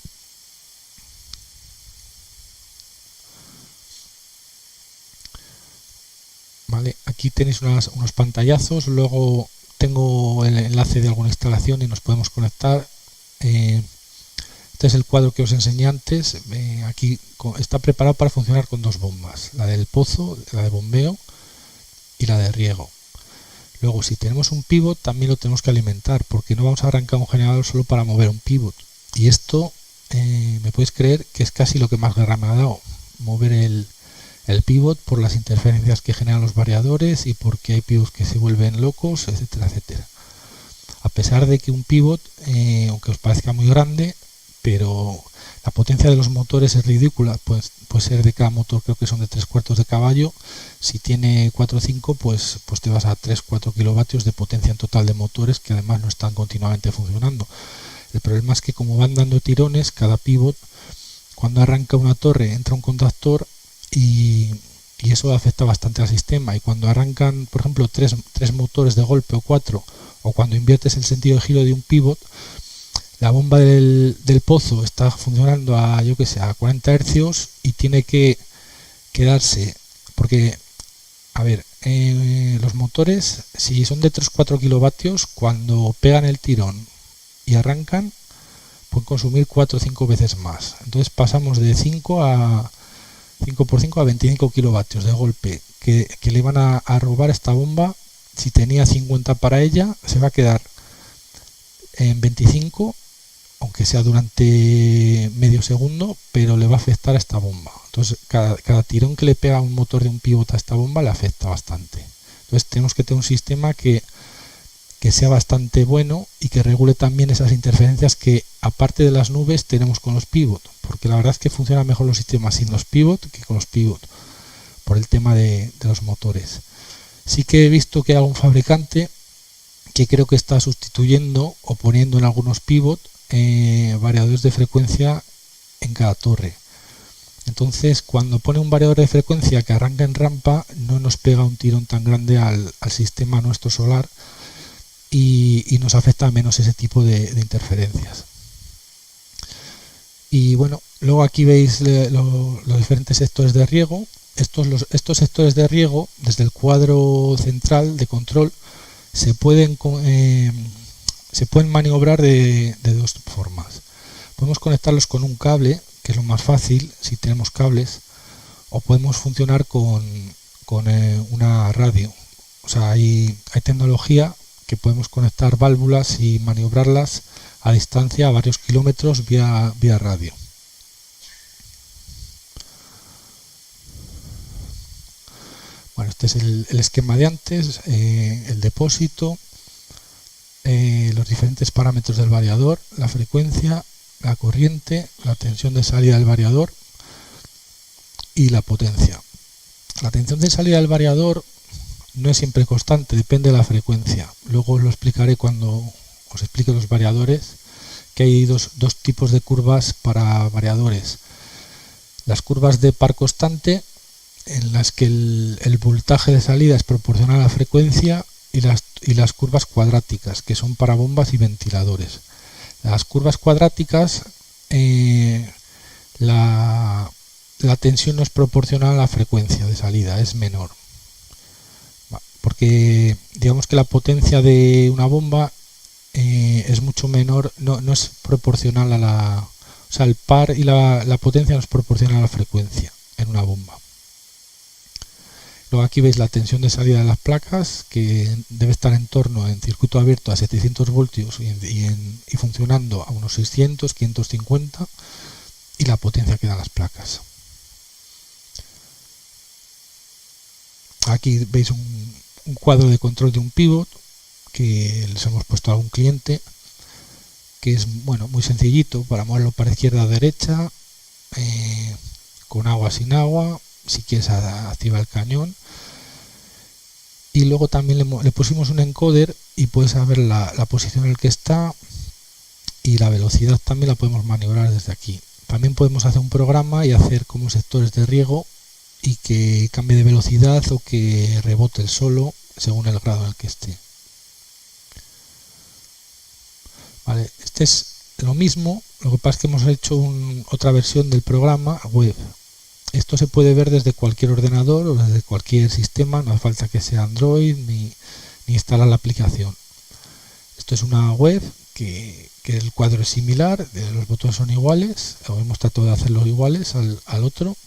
Vale, aquí tenéis unos pantallazos, luego tengo el enlace de alguna instalación y nos podemos conectar. Este es el cuadro que os enseñé antes. Aquí está preparado para funcionar con dos bombas, la del pozo, la de bombeo y la de riego. Luego, si tenemos un pivot, también lo tenemos que alimentar, porque no vamos a arrancar un generador solo para mover un pivot. Y esto, me podéis creer que es casi lo que más guerra me ha dado, mover el pivot por las interferencias que generan los variadores y porque hay pivots que se vuelven locos, etcétera, etcétera. A pesar de que un pivot, aunque os parezca muy grande, pero la potencia de los motores es ridícula, pues puede ser de cada motor, creo que son de 3/4 de caballo. Si tiene 4 o 5, pues te vas a 3-4 kilovatios de potencia en total de motores, que además no están continuamente funcionando. El problema es que como van dando tirones, cada pivot, cuando arranca una torre, entra un contactor y eso afecta bastante al sistema. Y cuando arrancan, por ejemplo, tres motores de golpe o 4, o cuando inviertes el sentido de giro de un pivot, la bomba del pozo está funcionando a, yo que sé, a 40 hercios y tiene que quedarse, porque, a ver, los motores, si son de 3-4 kilovatios, cuando pegan el tirón y arrancan, pueden consumir 4 o 5 veces más. Entonces pasamos de 5 por 5 a 25 kilovatios de golpe que le van a robar esta bomba. Si tenía 50 para ella, se va a quedar en 25, aunque sea durante medio segundo, pero le va a afectar a esta bomba. Entonces cada tirón que le pega un motor de un pivot a esta bomba le afecta bastante. Entonces tenemos que tener un sistema que sea bastante bueno y que regule también esas interferencias que, aparte de las nubes, tenemos con los pivot, porque la verdad es que funcionan mejor los sistemas sin los pivot que con los pivot, por el tema de los motores. Sí que he visto que hay algún fabricante que creo que está sustituyendo o poniendo en algunos pivot variadores de frecuencia en cada torre. Entonces, cuando pone un variador de frecuencia que arranca en rampa, no nos pega un tirón tan grande al sistema nuestro solar y nos afecta menos ese tipo de interferencias. Y bueno, luego aquí veis los diferentes sectores de riego. Estos sectores de riego, desde el cuadro central de control, se pueden maniobrar de dos formas. Podemos conectarlos con un cable, que es lo más fácil si tenemos cables, o podemos funcionar con una radio. O sea, hay tecnología que podemos conectar válvulas y maniobrarlas a distancia a varios kilómetros vía radio. Bueno, este es el esquema de antes, el depósito, los diferentes parámetros del variador, la frecuencia, la corriente, la tensión de salida del variador y la potencia. La tensión de salida del variador no es siempre constante, depende de la frecuencia. Luego os lo explicaré cuando os explique los variadores, que hay dos tipos de curvas para variadores. Las curvas de par constante, en las que el voltaje de salida es proporcional a la frecuencia, y las curvas cuadráticas, que son para bombas y ventiladores. Las curvas cuadráticas, la tensión no es proporcional a la frecuencia de salida, es menor. Porque digamos que la potencia de una bomba es mucho menor, no es proporcional a la... O sea, el par y la potencia no es proporcional a la frecuencia en una bomba. Luego aquí veis la tensión de salida de las placas, que debe estar en torno, en circuito abierto, a 700 voltios y funcionando a unos 600, 550, y la potencia que dan las placas. Aquí veis un cuadro de control de un pivot que les hemos puesto a algún cliente, que es muy sencillito para moverlo para izquierda a derecha, con agua, sin agua, si quieres activa el cañón. Y luego también le pusimos un encoder y puedes saber la posición en la que está, y la velocidad también la podemos maniobrar desde aquí. También podemos hacer un programa y hacer como sectores de riego y que cambie de velocidad o que rebote el solo según el grado en el que esté. Vale, este es lo mismo, lo que pasa es que hemos hecho otra versión del programa web. Esto se puede ver desde cualquier ordenador o desde cualquier sistema, no hace falta que sea Android ni instalar la aplicación. Esto es una web que el cuadro es similar, los botones son iguales, hemos tratado de hacerlos iguales al otro.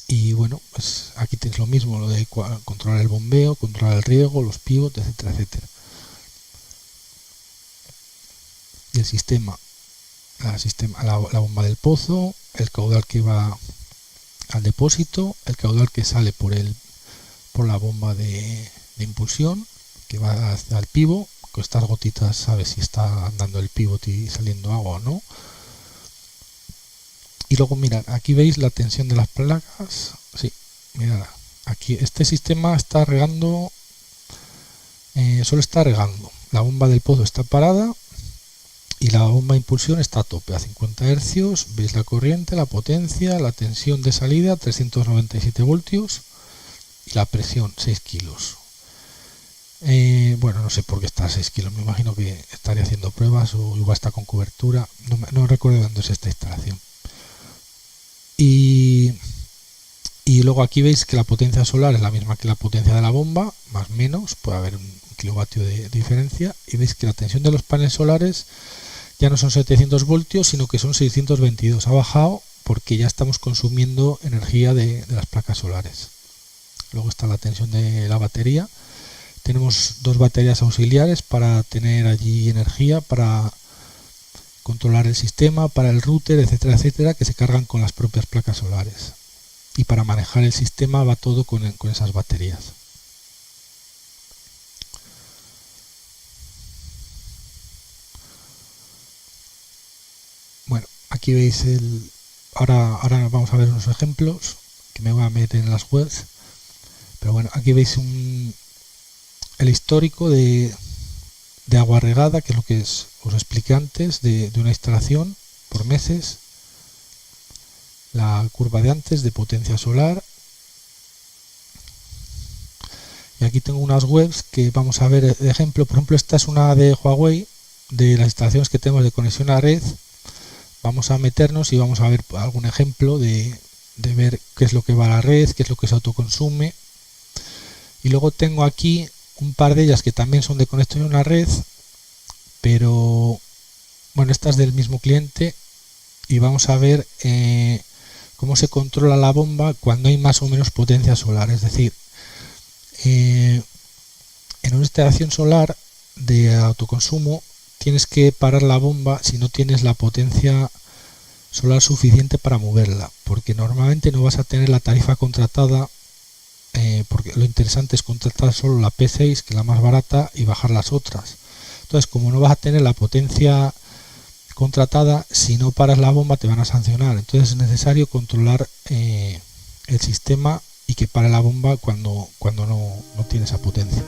Y bueno, pues aquí tienes lo mismo, lo de controlar el bombeo, controlar el riego, los pivots, etcétera, etcétera. Y el sistema, la bomba del pozo, el caudal que va al depósito, el caudal que sale por la bomba de impulsión, que va hacia el pivot. Con estas gotitas sabes si está andando el pivot y saliendo agua o no. Y luego mirad, aquí veis la tensión de las placas. Sí, mirad, aquí este sistema está regando, solo está regando. La bomba del pozo está parada y la bomba de impulsión está a tope, a 50 Hz. Veis la corriente, la potencia, la tensión de salida, 397 voltios y la presión, 6 kilos. Bueno, no sé por qué está a 6 kilos, me imagino que estaría haciendo pruebas o igual está con cobertura. No recuerdo dónde es esta instalación. Y luego aquí veis que la potencia solar es la misma que la potencia de la bomba, más o menos, puede haber un kilovatio de diferencia. Y veis que la tensión de los paneles solares ya no son 700 voltios, sino que son 622. Ha bajado porque ya estamos consumiendo energía de las placas solares. Luego está la tensión de la batería. Tenemos dos baterías auxiliares para tener allí energía, para controlar el sistema, para el router, etcétera, etcétera, que se cargan con las propias placas solares. Y para manejar el sistema va todo con esas baterías. Bueno, aquí veis ahora vamos a ver unos ejemplos que me voy a meter en las webs. Pero bueno, aquí veis el histórico de agua regada, que es lo que os expliqué antes, de una instalación por meses, la curva de antes de potencia solar. Y aquí tengo unas webs que vamos a ver de ejemplo. Por ejemplo, esta es una de Huawei, de las instalaciones que tenemos de conexión a red. Vamos a meternos y vamos a ver algún ejemplo de ver qué es lo que va a la red, qué es lo que se autoconsume. Y luego tengo aquí un par de ellas que también son de conexión a una red, pero bueno, esta es del mismo cliente y vamos a ver cómo se controla la bomba cuando hay más o menos potencia solar. Es decir, en una instalación solar de autoconsumo tienes que parar la bomba si no tienes la potencia solar suficiente para moverla, porque normalmente no vas a tener la tarifa contratada, porque lo interesante es contratar solo la P6, que es la más barata, y bajar las otras. Entonces, como no vas a tener la potencia contratada, si no paras la bomba te van a sancionar. Entonces es necesario controlar el sistema y que pare la bomba cuando no tiene esa potencia.